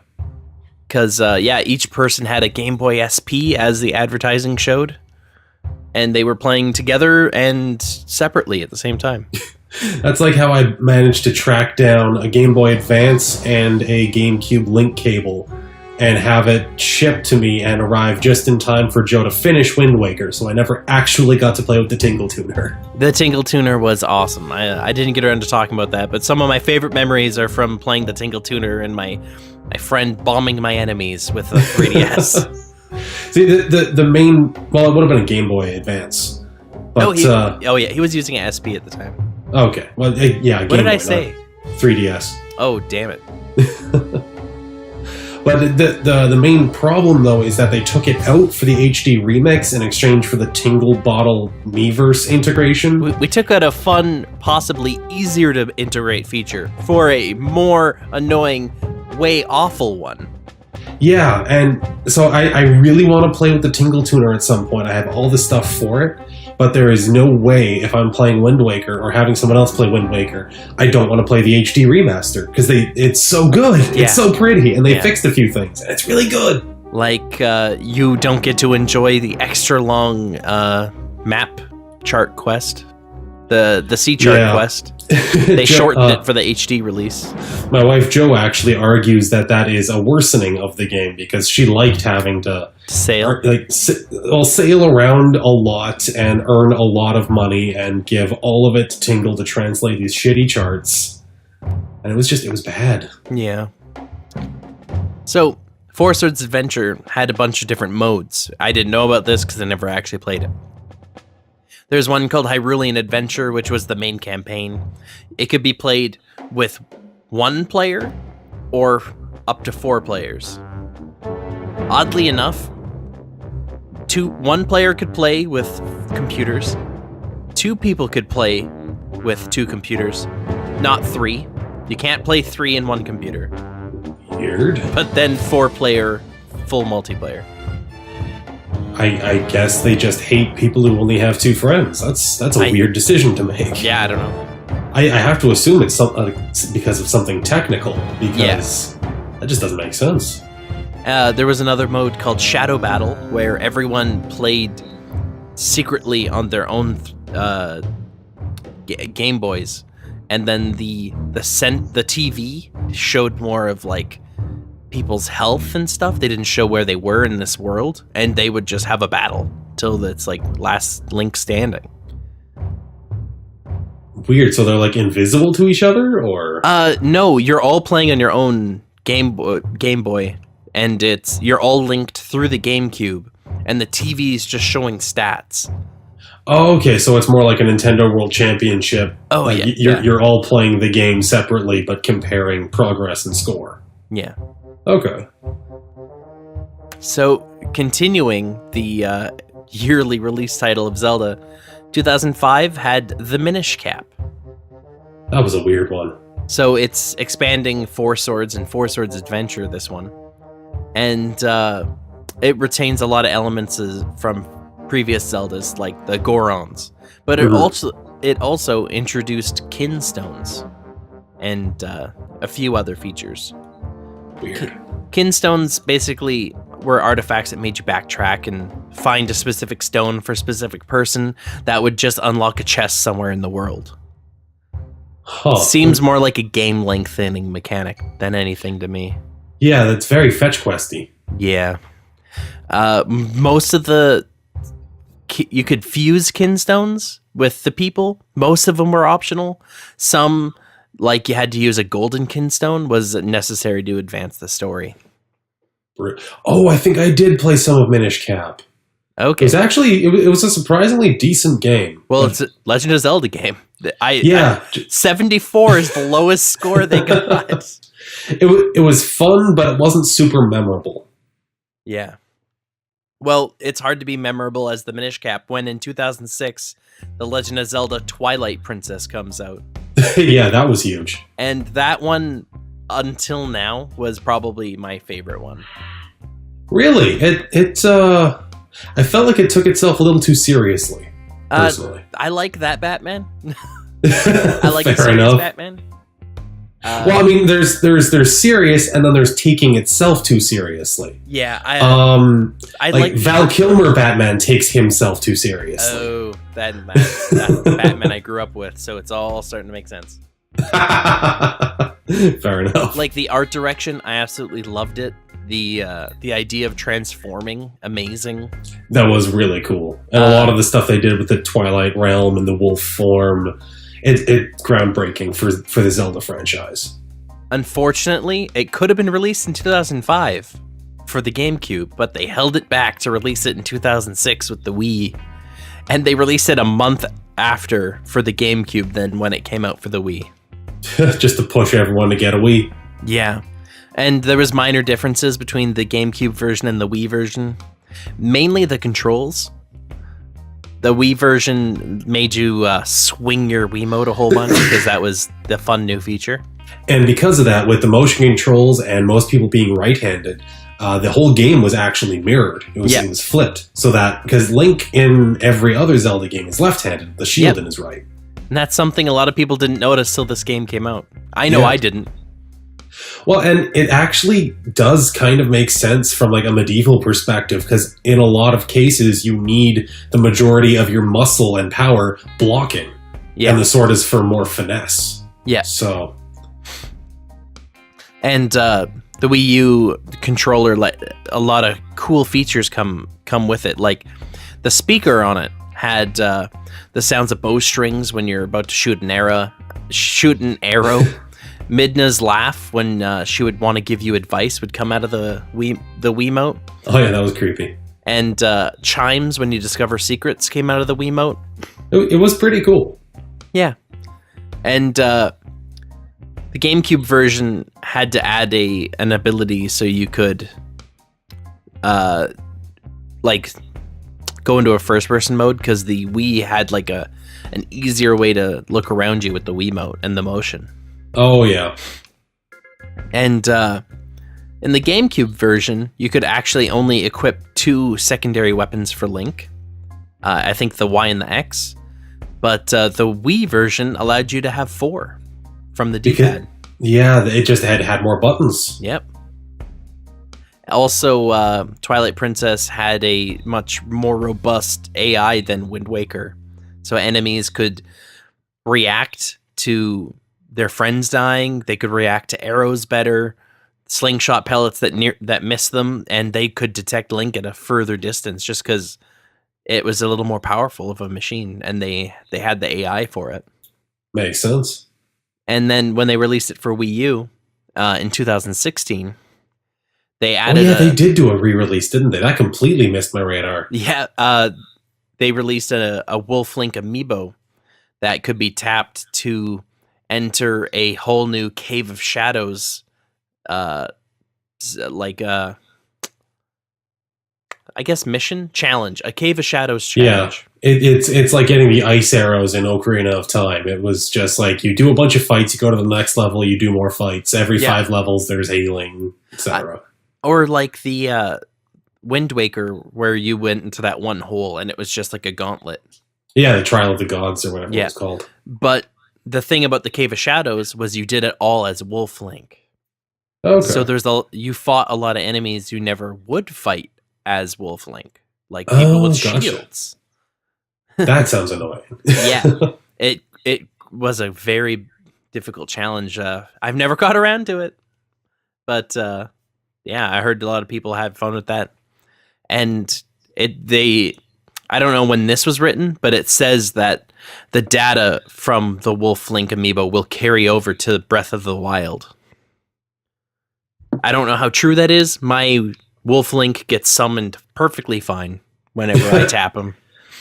Because each person had a Game Boy SP as the advertising showed, and they were playing together and separately at the same time. That's like how I managed to track down a Game Boy Advance and a GameCube link cable and have it shipped to me and arrive just in time for Joe to finish Wind Waker, so I never actually got to play with the Tingle Tuner. The Tingle Tuner was awesome. I didn't get around to talking about that, but some of my favorite memories are from playing the Tingle Tuner and my friend bombing my enemies with a 3DS. See, the main... Well, it would have been a Game Boy Advance. But, he was using an SP at the time. Okay. Well, yeah, Game What did Boy, I say? 3DS. Oh, damn it. But the main problem, though, is that they took it out for the HD remix in exchange for the Tingle Bottle Miiverse integration. We took out a fun, possibly easier to integrate feature for a more annoying, way awful one. Yeah, and so I really want to play with the Tingle Tuner at some point. I have all the stuff for it, but there is no way if I'm playing Wind Waker or having someone else play Wind Waker, I don't want to play the HD remaster because it's so good. Yeah. It's so pretty, and they fixed a few things, and it's really good. Like, you don't get to enjoy the extra long map chart quest. The C chart quest. They shortened it for the HD release. My wife Jo actually argues that is a worsening of the game because she liked having to sail around a lot and earn a lot of money and give all of it to Tingle to translate these shitty charts. And it was bad. Yeah. So, Four Swords Adventure had a bunch of different modes. I didn't know about this because I never actually played it. There's one called Hyrulean Adventure, which was the main campaign. It could be played with 1 player or up to 4 players. Oddly enough, 1 player could play with computers. 2 people could play with 2 computers, not 3. You can't play 3 in 1 computer. Weird. But then 4-player full multiplayer. I guess they just hate people who only have 2 friends. That's a weird decision to make. Yeah, I don't know. I have to assume it's because of something technical, because that just doesn't make sense. There was another mode called Shadow Battle, where everyone played secretly on their own Game Boys, and then the TV showed more of like people's health and stuff. They didn't show where they were in this world, and they would just have a battle till it's like last Link standing. Weird. So they're like invisible to each other, or no, you're all playing on your own Game Boy, and you're all linked through the GameCube, and the TV is just showing stats. Oh, okay, so it's more like a Nintendo World Championship. Oh, like yeah, you're all playing the game separately, but comparing progress and score. Yeah. Okay. So, continuing the yearly release title of Zelda, 2005 had the Minish Cap. That was a weird one. So it's expanding Four Swords and Four Swords Adventure, this one. And it retains a lot of elements from previous Zeldas, like the Gorons. But it also introduced Kinstones and a few other features. Weird. Kinstones basically were artifacts that made you backtrack and find a specific stone for a specific person that would just unlock a chest somewhere in the world. Huh. Seems more like a game lengthening mechanic than anything to me. Yeah, that's very fetch questy. Yeah. Most of you could fuse kinstones with the people. Most of them were optional. Some, like you had to use a golden kinstone, was necessary to advance the story. Oh, I think I did play some of Minish Cap. Okay. It was a surprisingly decent game. Well, it's a Legend of Zelda game. 74 is the lowest score they got. It was fun, but it wasn't super memorable. Yeah. Well, it's hard to be memorable as the Minish Cap when in 2006, The Legend of Zelda Twilight Princess comes out. Yeah, that was huge. And that one, until now, was probably my favorite one. Really? I felt like it took itself a little too seriously, personally. I like that Batman. I like the serious enough. Batman. Well, I mean, there's serious, and then there's taking itself too seriously. Yeah, I like Val Kilmer Batman takes himself too seriously. Oh, that's the Batman I grew up with, so it's all starting to make sense. Fair enough. Like the art direction, I absolutely loved it. The idea of transforming, amazing. That was really cool, and a lot of the stuff they did with the Twilight Realm and the wolf form. It's groundbreaking for the Zelda franchise. Unfortunately, it could have been released in 2005 for the GameCube, but they held it back to release it in 2006 with the Wii. And they released it a month after for the GameCube than when it came out for the Wii. Just to push everyone to get a Wii. Yeah. And there was minor differences between the GameCube version and the Wii version. Mainly the controls. The Wii version made you swing your Wiimote a whole bunch because that was the fun new feature. And because of that, with the motion controls and most people being right-handed, the whole game was actually mirrored. It was flipped. So that, because Link in every other Zelda game is left-handed, the shield in his right. And that's something a lot of people didn't notice till this game came out. I know I didn't. Well, and it actually does kind of make sense from like a medieval perspective, because in a lot of cases you need the majority of your muscle and power blocking. Yeah. And the sword is for more finesse. Yeah. So. And the Wii U controller, a lot of cool features come with it. Like the speaker on it had the sounds of bowstrings when you're about to shoot an arrow. Midna's laugh when she would want to give you advice would come out of the Wiimote. Oh yeah, that was creepy. And chimes when you discover secrets came out of the Wiimote. It was pretty cool. Yeah. And the GameCube version had to add an ability so you could go into a first-person mode, because the Wii had like an easier way to look around you with the Wiimote and the motion. Oh, yeah. And in the GameCube version, you could actually only equip 2 secondary weapons for Link. I think the Y and the X. But the Wii version allowed you to have 4 from the D-pad. Yeah, it just had more buttons. Yep. Also, Twilight Princess had a much more robust AI than Wind Waker. So enemies could react to their friends dying. They could react to arrows better, slingshot pellets that miss them, and they could detect Link at a further distance just because it was a little more powerful of a machine, and they had the AI for it. Makes sense. And then when they released it for Wii U in 2016, they added. They did do a re-release, didn't they? That completely missed my radar. Yeah, they released a Wolf Link amiibo that could be tapped to enter a whole new Cave of Shadows, I guess mission challenge, a Cave of Shadows challenge. Yeah, it's like getting the ice arrows in Ocarina of Time. It was just like you do a bunch of fights, you go to the next level, you do more fights. Every 5 levels, there's healing, etc. Or like the Wind Waker, where you went into that one hole and it was just like a gauntlet. Yeah, the Trial of the Gods or whatever it's called. But the thing about the Cave of Shadows was you did it all as Wolf Link. Okay. So you fought a lot of enemies you never would fight as Wolf Link, like people with shields. That sounds annoying. Yeah, it was a very difficult challenge. I've never got around to it, but I heard a lot of people had fun with that. And I don't know when this was written, but it says that the data from the Wolf Link amiibo will carry over to Breath of the Wild. I don't know how true that is. My Wolf Link gets summoned perfectly fine whenever I tap him.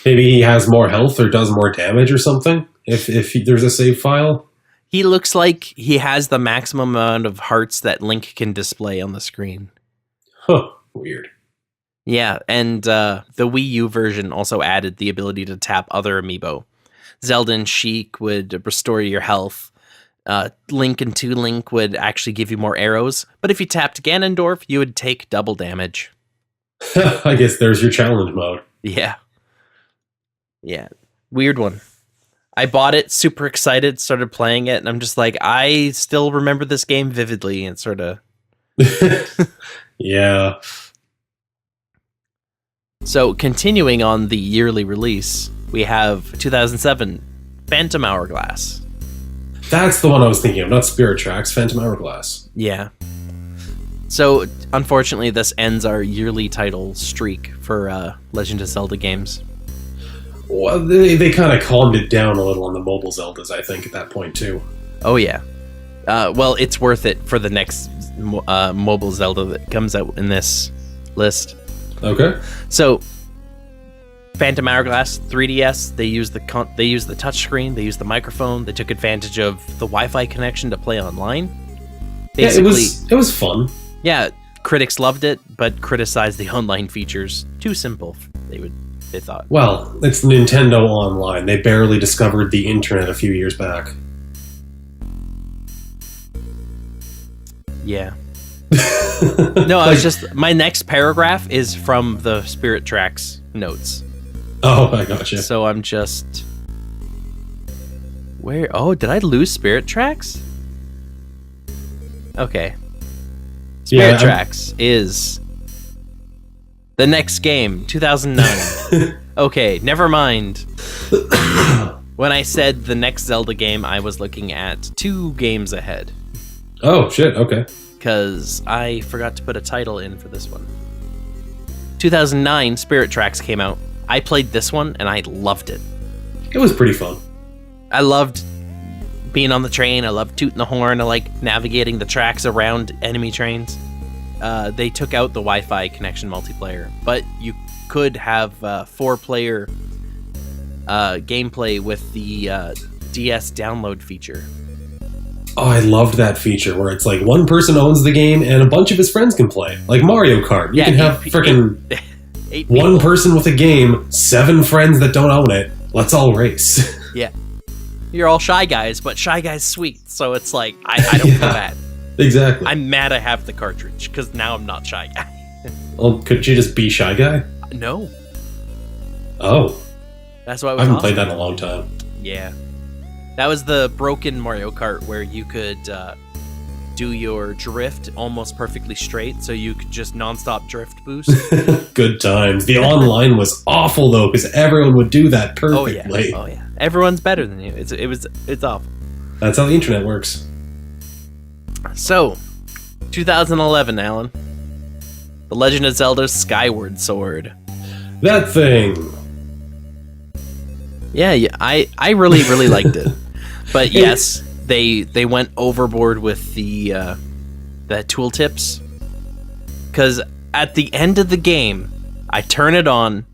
Maybe he has more health or does more damage or something, if there's a save file. He looks like he has the maximum amount of hearts that Link can display on the screen. Huh, weird. Yeah, and the Wii U version also added the ability to tap other amiibo. Zelda and Sheik would restore your health. Link and 2 Link would actually give you more arrows, but if you tapped Ganondorf, you would take double damage. I guess there's your challenge mode. Yeah. Weird one. I bought it, super excited, started playing it, and I'm just like, I still remember this game vividly, and sort of... Yeah. So, continuing on the yearly release, we have 2007, Phantom Hourglass. That's the one I was thinking of, not Spirit Tracks, Phantom Hourglass. Yeah. So, unfortunately, this ends our yearly title streak for Legend of Zelda games. Well, they kind of calmed it down a little on the mobile Zeldas, I think, at that point, too. Oh, yeah. Well, it's worth it for the next mobile Zelda that comes out in this list. Okay. So, Phantom Hourglass, 3DS, they used the touchscreen, they used the microphone, they took advantage of the Wi-Fi connection to play online. Basically, it was fun. Yeah, critics loved it, but criticized the online features. Too simple, they thought. Well, it's Nintendo Online. They barely discovered the internet a few years back. Yeah. No, I was just... My next paragraph is from the Spirit Tracks notes. Oh, I gotcha. So I'm just... Where... Oh, did I lose Spirit Tracks? Okay. Spirit Tracks is... the next game, 2009. Okay, never mind. When I said the next Zelda game, I was looking at 2 games ahead. Oh, shit, okay. Because I forgot to put a title in for this one. 2009, Spirit Tracks came out. I played this one, and I loved it. It was pretty fun. I loved being on the train. I loved tooting the horn. I like navigating the tracks around enemy trains. They took out the Wi-Fi connection multiplayer, but you could have 4-player gameplay with the DS download feature. Oh, I loved that feature where it's like one person owns the game and a bunch of his friends can play. Like Mario Kart. You can have freaking 1 person with a game, 7 friends that don't own it. Let's all race. Yeah. You're all Shy Guys, but Shy Guy's sweet, so it's like, I don't feel bad. Exactly. I'm mad I have the cartridge, because now I'm not Shy Guy. Well, could you just be Shy Guy? No. Oh. That's why I haven't played that in a long time. Yeah. That was the broken Mario Kart where you could do your drift almost perfectly straight, so you could just nonstop drift boost. Good times. The online was awful though, because everyone would do that perfectly. Oh yeah. Everyone's better than you. It's awful. That's how the internet works. So, 2011, Alan. The Legend of Zelda Skyward Sword. That thing. Yeah, I really, really liked it. But yes, they went overboard with the tooltips. Because at the end of the game, I turn it on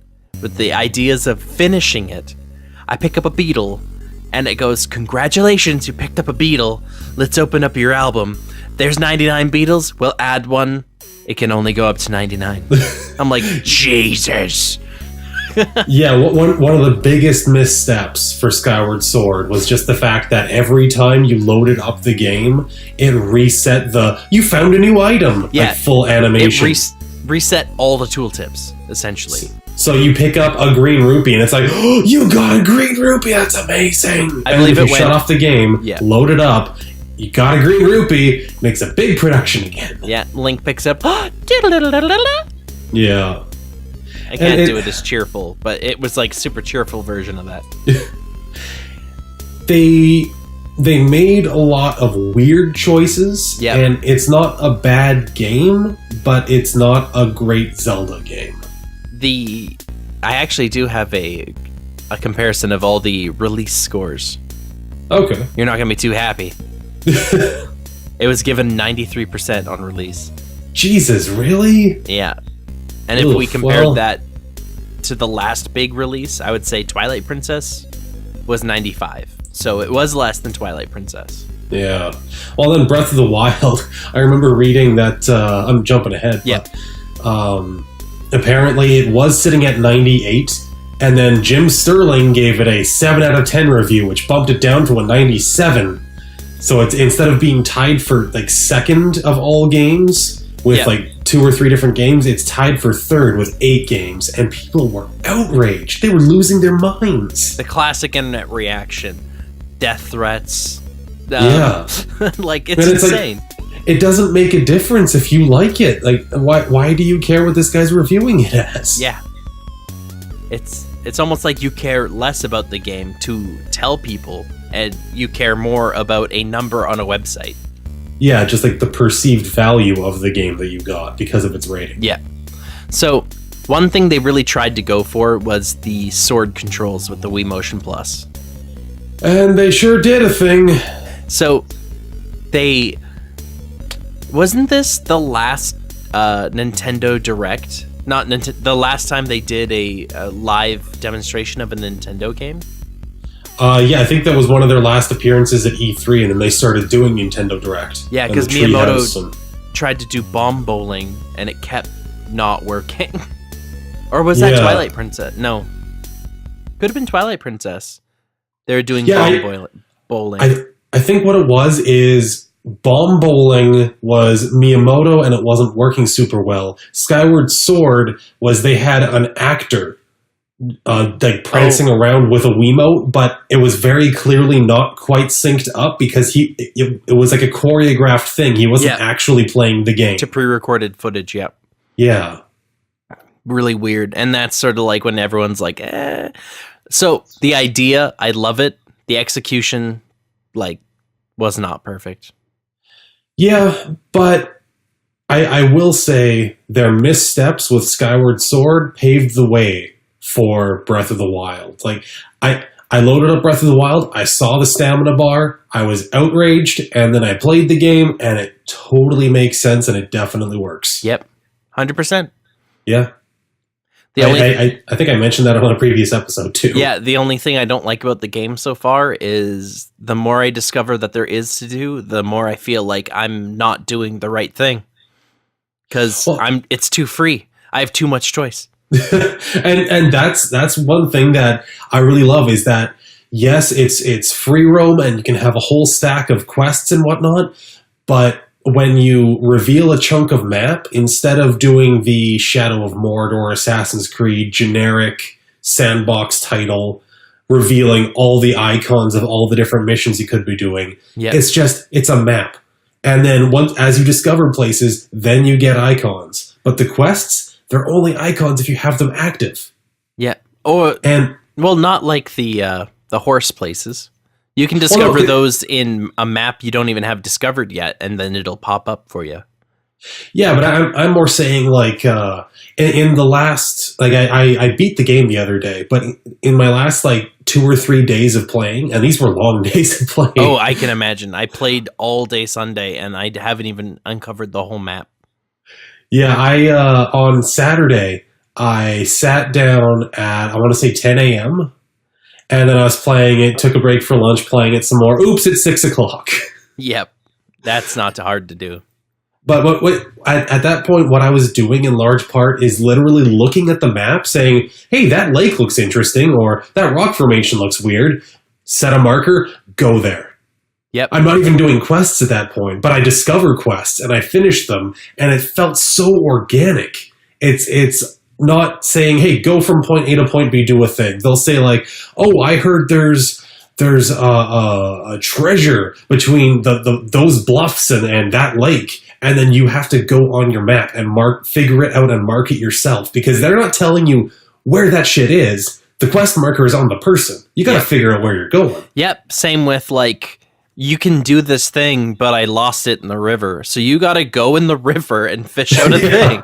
with the ideas of finishing it. I pick up a beetle, and it goes, "Congratulations, you picked up a beetle. Let's open up your album. There's 99 beetles. We'll add one. It can only go up to 99. I'm like, Jesus. Yeah, one of the biggest missteps for Skyward Sword was just the fact that every time you loaded up the game, it reset you found a new item, Yeah, like full animation. It reset all the tooltips, essentially. So you pick up a green rupee, and it's like, oh, you got a green rupee, that's amazing. I believe if you shut off the game, load it up, you got a green rupee, makes a big production again. Yeah, Link picks up, yeah. I can't do it as cheerful, but it was like super cheerful version of that. They made a lot of weird choices, and it's not a bad game, but it's not a great Zelda game. I actually do have a comparison of all the release scores. Okay. You're not going to be too happy. It was given 93% on release. Jesus, really? Yeah. And if we compared that to the last big release, I would say Twilight Princess was 95. So it was less than Twilight Princess. Yeah. Well, then Breath of the Wild, I remember reading that, I'm jumping ahead, but apparently it was sitting at 98, and then Jim Sterling gave it a 7 out of 10 review, which bumped it down to a 97. So it's instead of being tied for like second of all games with like 2 or 3 different games, it's tied for third with 8 games, and people were outraged. They were losing their minds. The classic internet reaction, death threats. Like it's insane. Like, it doesn't make a difference if you like it. Like, why do you care what this guy's reviewing it as? Yeah. It's almost like you care less about the game to tell people, and you care more about a number on a website. Yeah, just like the perceived value of the game that you got because of its rating. Yeah. So, one thing they really tried to go for was the sword controls with the Wii Motion Plus. And they sure did a thing. So, wasn't this the last Nintendo Direct? Not the last time they did a live demonstration of a Nintendo game? Yeah, I think that was one of their last appearances at E3, and then they started doing Nintendo Direct. Yeah, because Miyamoto tried to do bomb bowling, and it kept not working. Or was that Twilight Princess? No. Could have been Twilight Princess. They were doing bowling. I think what it was is bomb bowling was Miyamoto, and it wasn't working super well. Skyward Sword was they had an actor like prancing around with a Wiimote, but it was very clearly not quite synced up because it was like a choreographed thing. He wasn't actually playing the game. To pre-recorded footage, Yeah. Really weird. And that's sort of like when everyone's like, eh. So the idea, I love it. The execution, like, was not perfect. Yeah, but I will say their missteps with Skyward Sword paved the way for Breath of the Wild. Like, I loaded up Breath of the Wild, I saw the stamina bar, I was outraged, and then I played the game, and it totally makes sense, and it definitely works. Yep, 100%. Yeah. I think I mentioned that on a previous episode, too. Yeah, the only thing I don't like about the game so far is the more I discover that there is to do, the more I feel like I'm not doing the right thing. Because it's too free. I have too much choice. and that's one thing that I really love is that yes, it's free roam and you can have a whole stack of quests and whatnot, but when you reveal a chunk of map, instead of doing the Shadow of Mordor, Assassin's Creed generic sandbox title, revealing all the icons of all the different missions you could be doing, it's a map. And then as you discover places, then you get icons. But the quests, they're only icons if you have them active. Yeah. Not like the horse places. You can discover those in a map you don't even have discovered yet, and then it'll pop up for you. Yeah, but I'm more saying like in the last, like I beat the game the other day, but in my last like 2 or 3 days of playing, and these were long days of playing. Oh, I can imagine. I played all day Sunday, and I haven't even uncovered the whole map. Yeah, on Saturday I sat down at, I want to say 10 a.m. and then I was playing it, took a break for lunch, playing it some more. Oops, it's 6 o'clock. Yep, that's not hard to do. But at that point, what I was doing in large part is literally looking at the map, saying, hey, that lake looks interesting, or that rock formation looks weird. Set a marker, go there. Yep. I'm not even doing quests at that point, but I discover quests, and I finish them, and it felt so organic. It's not saying, hey, go from point A to point B, do a thing. They'll say like, oh, I heard there's a treasure between those bluffs and that lake. And then you have to go on your map and figure it out and mark it yourself, because they're not telling you where that shit is. The quest marker is on the person. You got to figure out where you're going. Yep. Same with like, you can do this thing, but I lost it in the river. So you got to go in the river and fish out a thing.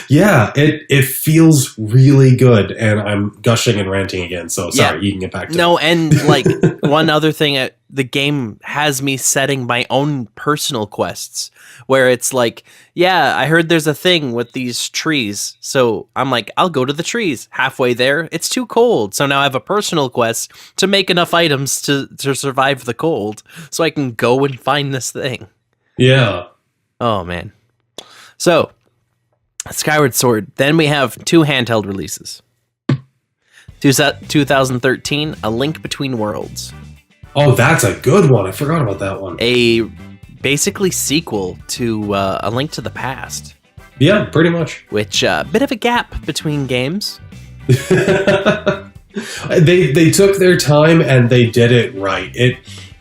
Yeah, it feels really good, and I'm gushing and ranting again, so sorry, you can get back to it. And like one other thing, the game has me setting my own personal quests, where it's like, yeah, I heard there's a thing with these trees, so I'm like, I'll go to the trees. Halfway there, it's too cold, so now I have a personal quest to make enough items to survive the cold, so I can go and find this thing. Yeah. Oh, man. So, Skyward Sword. Then we have 2 handheld releases. 2013, A Link Between Worlds. Oh, that's a good one. I forgot about that one. A basically sequel to A Link to the Past. Yeah, pretty much. Which, bit of a gap between games. They took their time and they did it right.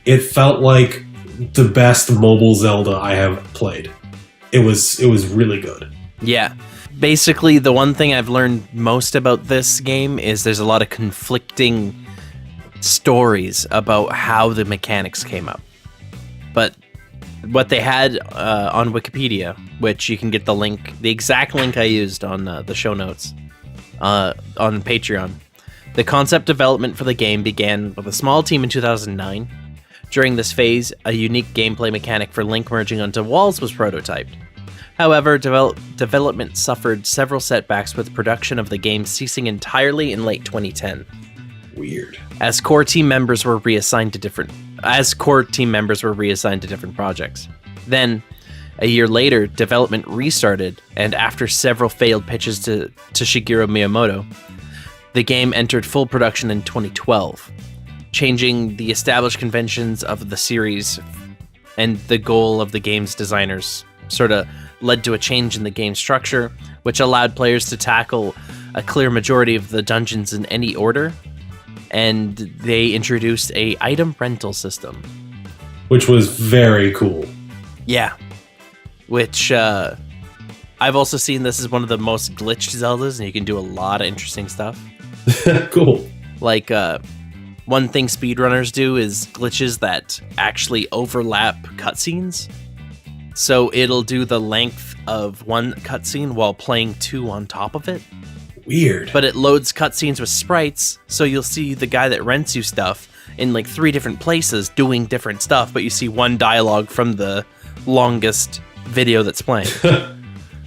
It felt like the best mobile Zelda I have played. It was really good. Yeah. Basically, the one thing I've learned most about this game is there's a lot of conflicting stories about how the mechanics came up. But what they had on Wikipedia, which you can get the link, the exact link I used on the show notes on Patreon. The concept development for the game began with a small team in 2009. During this phase, a unique gameplay mechanic for Link merging onto walls was prototyped. However, development suffered several setbacks, with production of the game ceasing entirely in late 2010. Weird. As core team members were reassigned to different projects. Then, a year later, development restarted, and after several failed pitches to Shigeru Miyamoto, the game entered full production in 2012, changing the established conventions of the series, and the goal of the game's designers sort of led to a change in the game structure, which allowed players to tackle a clear majority of the dungeons in any order, and they introduced a item rental system. Which was very cool. Yeah. Which, I've also seen this as one of the most glitched Zeldas, and you can do a lot of interesting stuff. Cool. Like, one thing speedrunners do is glitches that actually overlap cutscenes. So it'll do the length of one cutscene while playing 2 on top of it. Weird. But it loads cutscenes with sprites, so you'll see the guy that rents you stuff in like 3 different places doing different stuff, but you see one dialogue from the longest video that's playing.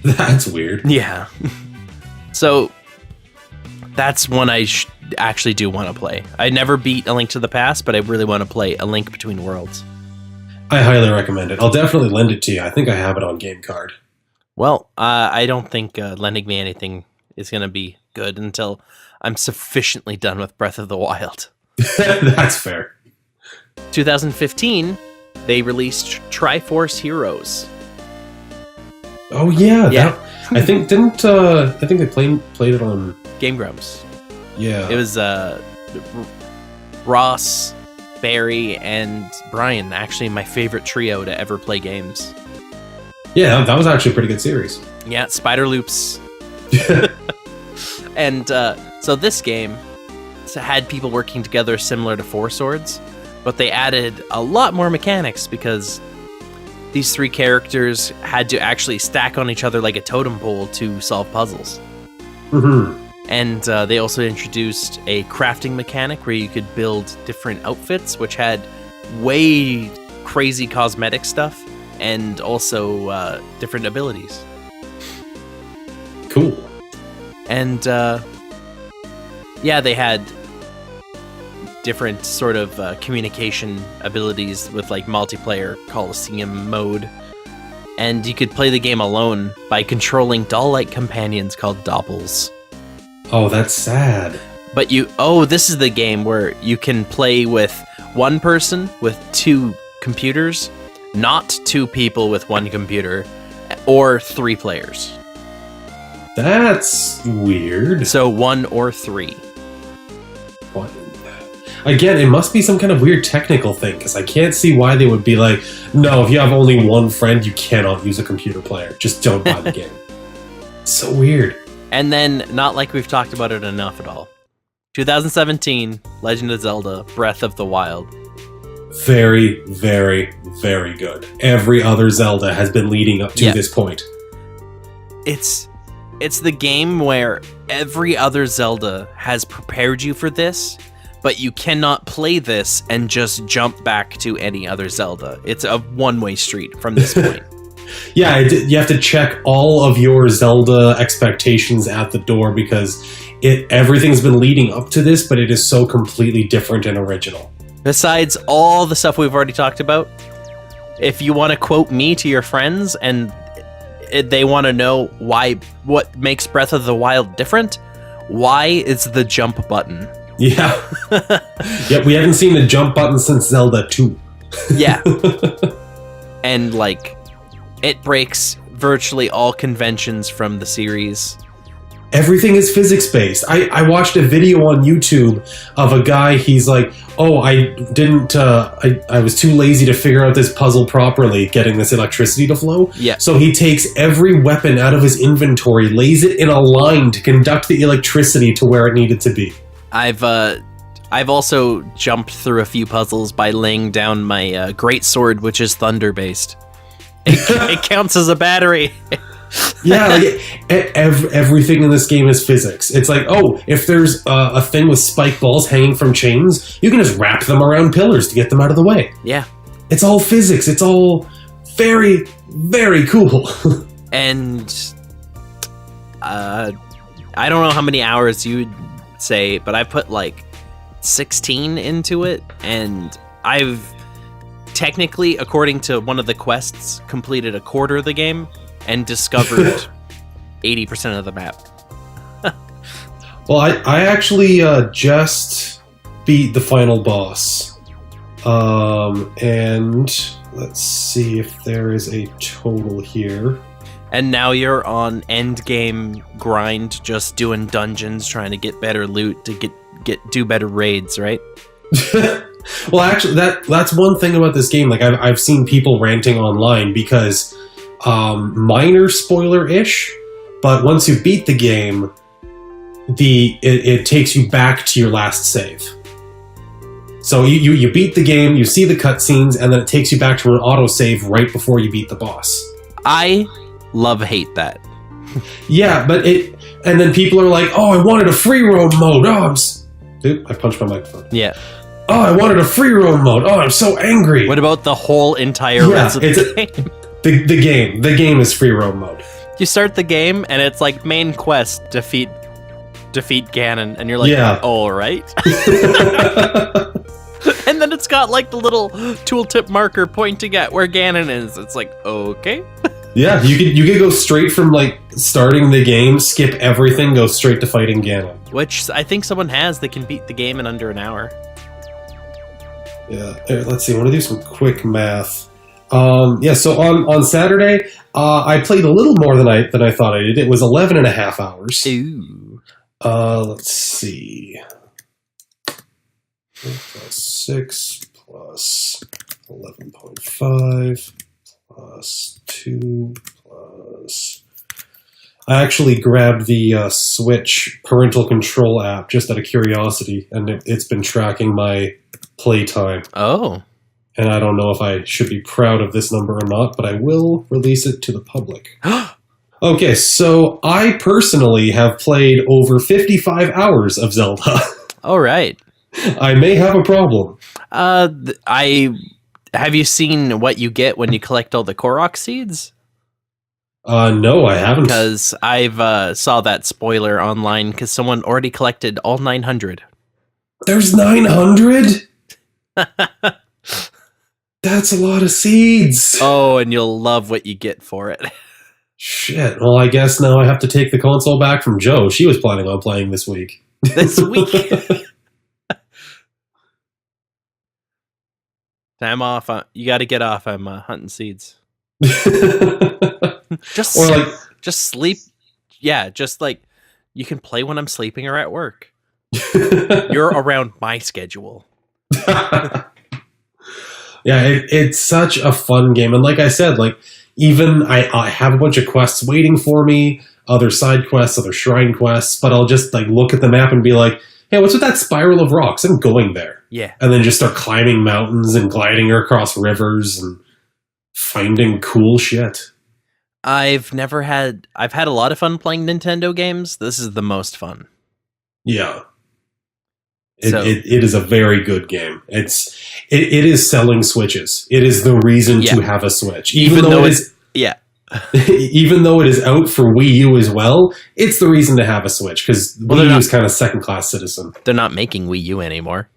That's weird. Yeah. So that's one I actually do want to play. I never beat A Link to the Past, but I really want to play A Link Between Worlds. I highly recommend it. I'll definitely lend it to you. I think I have it on Game Card. Well, I don't think lending me anything is going to be good until I'm sufficiently done with Breath of the Wild. That's fair. 2015, they released Triforce Heroes. Oh yeah, yeah. I think they played it on Game Grumps. Yeah, it was Ross, Barry, and Brian, actually my favorite trio to ever play games. Yeah, that was actually a pretty good series. Yeah, Spider Loops. And so this game had people working together similar to Four Swords, but they added a lot more mechanics because these 3 characters had to actually stack on each other like a totem pole to solve puzzles. Mm-hmm. And they also introduced a crafting mechanic where you could build different outfits, which had way crazy cosmetic stuff and also different abilities. Cool. And they had different sort of communication abilities with like multiplayer Coliseum mode. And you could play the game alone by controlling doll-like companions called doppels. Oh, that's sad. But this is the game where you can play with one person with 2 computers, not 2 people with 1 computer, or 3 players. That's weird. So 1 or 3. What? Again, it must be some kind of weird technical thing, because I can't see why they would be like, no, if you have only 1 friend, you cannot use a computer player. Just don't buy the game. So weird. And then, not like we've talked about it enough at all, 2017, Legend of Zelda, Breath of the Wild. Very, very, very good. Every other Zelda has been leading up to this point. It's the game where every other Zelda has prepared you for this, but you cannot play this and just jump back to any other Zelda. It's a one-way street from this point. Yeah, you have to check all of your Zelda expectations at the door because everything's been leading up to this, but it is so completely different and original. Besides all the stuff we've already talked about, if you want to quote me to your friends and they want to know what makes Breath of the Wild different, why is the jump button? Yeah. Yeah, we haven't seen a jump button since Zelda 2. Yeah. And like, it breaks virtually all conventions from the series. Everything is physics-based. I watched a video on YouTube of a guy, he's like, oh, I was too lazy to figure out this puzzle properly, getting this electricity to flow. Yeah. So he takes every weapon out of his inventory, lays it in a line to conduct the electricity to where it needed to be. I've also jumped through a few puzzles by laying down my great sword, which is thunder-based. It counts as a battery. Yeah, like, everything in this game is physics. It's like, oh, if there's a thing with spike balls hanging from chains, you can just wrap them around pillars to get them out of the way. Yeah. It's all physics. It's all very, very cool. And I don't know how many hours you'd say, but I put like 16 into it, and I've technically, according to one of the quests, completed a quarter of the game and discovered 80% of the map. Well, I actually just beat the final boss. And let's see if there is a total here. And now you're on end game grind, just doing dungeons, trying to get better loot to do better raids, right? Well, actually, that's one thing about this game. Like, I've seen people ranting online because minor spoiler-ish, but once you beat the game, it takes you back to your last save. So you beat the game, you see the cutscenes, and then it takes you back to an autosave right before you beat the boss. I hate that. Yeah, and then people are like, "Oh, I wanted a free roam mode." Dude, I punched my microphone. Yeah. Oh, I wanted a free roam mode. Oh, I'm so angry. What about the whole entire rest of the game? The game is free roam mode. You start the game and it's like main quest, defeat Ganon, and you're like, yeah. All right. And then it's got like the little tooltip marker pointing at where Ganon is. It's like, okay. Yeah, you could go straight from like starting the game, skip everything, go straight to fighting Ganon. Which I think someone has that can beat the game in under an hour. Yeah, let's see. I want to do some quick math. So on Saturday, I played a little more than I thought I did. It was 11 and a half hours. Ooh. Let's see. 6 plus 11.5 plus 2 plus... I actually grabbed the Switch parental control app just out of curiosity, and it's been tracking my playtime. Oh. And I don't know if I should be proud of this number or not, but I will release it to the public. Okay, so I personally have played over 55 hours of Zelda. All right. I may have a problem. Have you seen what you get when you collect all the Korok seeds? No, I haven't. Because I've saw that spoiler online because someone already collected all 900. There's 900? That's a lot of seeds. Oh, and you'll love what you get for it. Shit. Well, I guess now I have to take the console back from Joe. She was planning on playing this week. This week? Time off. You got to get off. I'm hunting seeds. Just sleep. Yeah, just like you can play when I'm sleeping or at work. You're around my schedule. Yeah, it's such a fun game. And like I said, like even I have a bunch of quests waiting for me, other side quests, other shrine quests, but I'll just like look at the map and be like, hey, what's with that spiral of rocks? I'm going there. Yeah. And then just start climbing mountains and gliding across rivers and finding cool shit. I've had a lot of fun playing Nintendo games. This is the most fun. Yeah. It is a very good game. It is selling Switches. It is the reason to have a Switch. Even though it is even though it is out for Wii U as well, it's the reason to have a Switch because Wii U is kind of second-class citizen. They're not making Wii U anymore.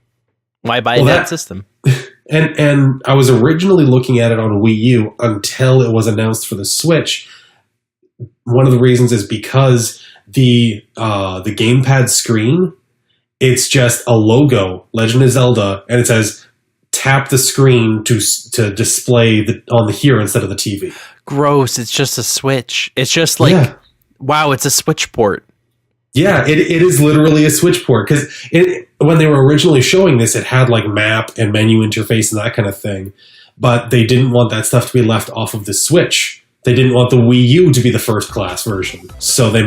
Why buy that system? And I was originally looking at it on Wii U until it was announced for the Switch. One of the reasons is because the gamepad screen, it's just a logo, Legend of Zelda, and it says tap the screen to display on the here instead of the TV. Gross! It's just a Switch. It's just like wow, it's a Switch port. Yeah, it is literally a Switch port because when they were originally showing this, it had like map and menu interface and that kind of thing, but they didn't want that stuff to be left off of the Switch. They didn't want the Wii U to be the first class version, so they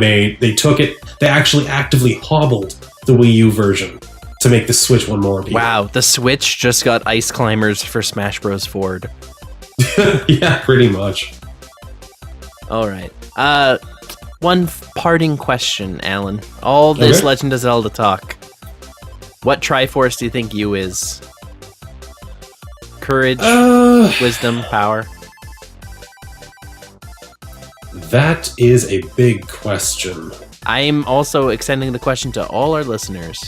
actually actively hobbled the Wii U version to make the Switch one more appealing. Wow, the Switch just got ice climbers for Smash Bros. Ford. Yeah, pretty much. All right. One parting question, Alan. All this Legend of Zelda talk. What Triforce do you think you is? Courage, wisdom, power? That is a big question. I'm also extending the question to all our listeners.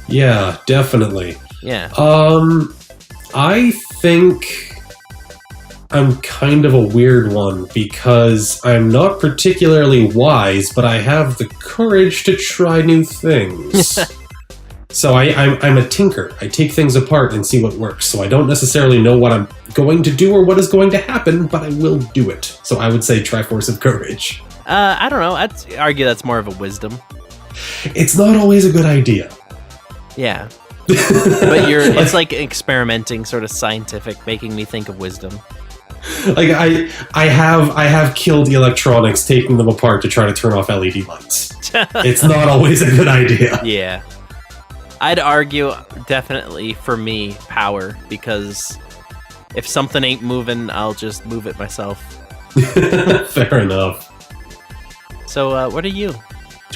Yeah, definitely. Yeah. I think I'm kind of a weird one because I'm not particularly wise, but I have the courage to try new things. So I'm a tinker. I take things apart and see what works. So I don't necessarily know what I'm going to do or what is going to happen, but I will do it. So I would say Triforce of Courage. I don't know. I'd argue that's more of a wisdom. It's not always a good idea. Yeah. But it's like experimenting, sort of scientific, making me think of wisdom. Like I have killed electronics taking them apart to try to turn off LED lights. It's not always a good idea. Yeah. I'd argue definitely for me power, because if something ain't moving, I'll just move it myself. Fair enough. So what are you?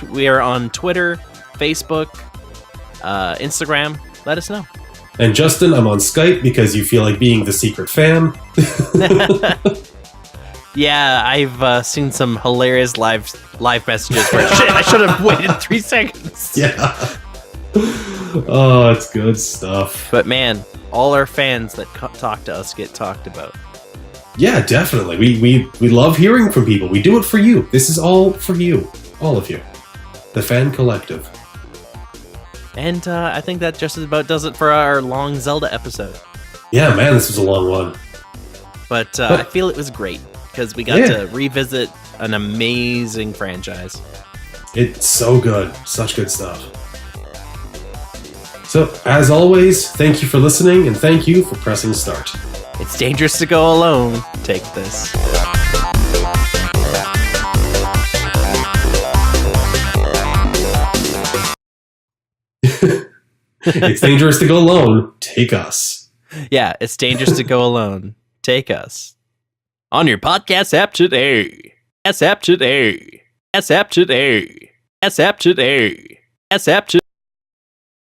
We are on Twitter, Facebook, Instagram. Let us know. And Justin, I'm on Skype because you feel like being the secret fan. Yeah, I've seen some hilarious live messages where I should have waited 3 seconds. Yeah. Oh, it's good stuff. But man, all our fans that talk to us get talked about. Yeah, definitely. We love hearing from people. We do it for you. This is all for you. All of you. The fan collective. And I think that just about does it for our long Zelda episode. Yeah, man, this was a long one. But I feel it was great, because we got to revisit an amazing franchise. It's so good. Such good stuff. So, as always, thank you for listening, and thank you for pressing start. It's dangerous to go alone. Take this. It's dangerous to go alone. Take us. Yeah, it's dangerous to go alone. Take us. On your podcast app today. S app today. S app today. S app today. S app today.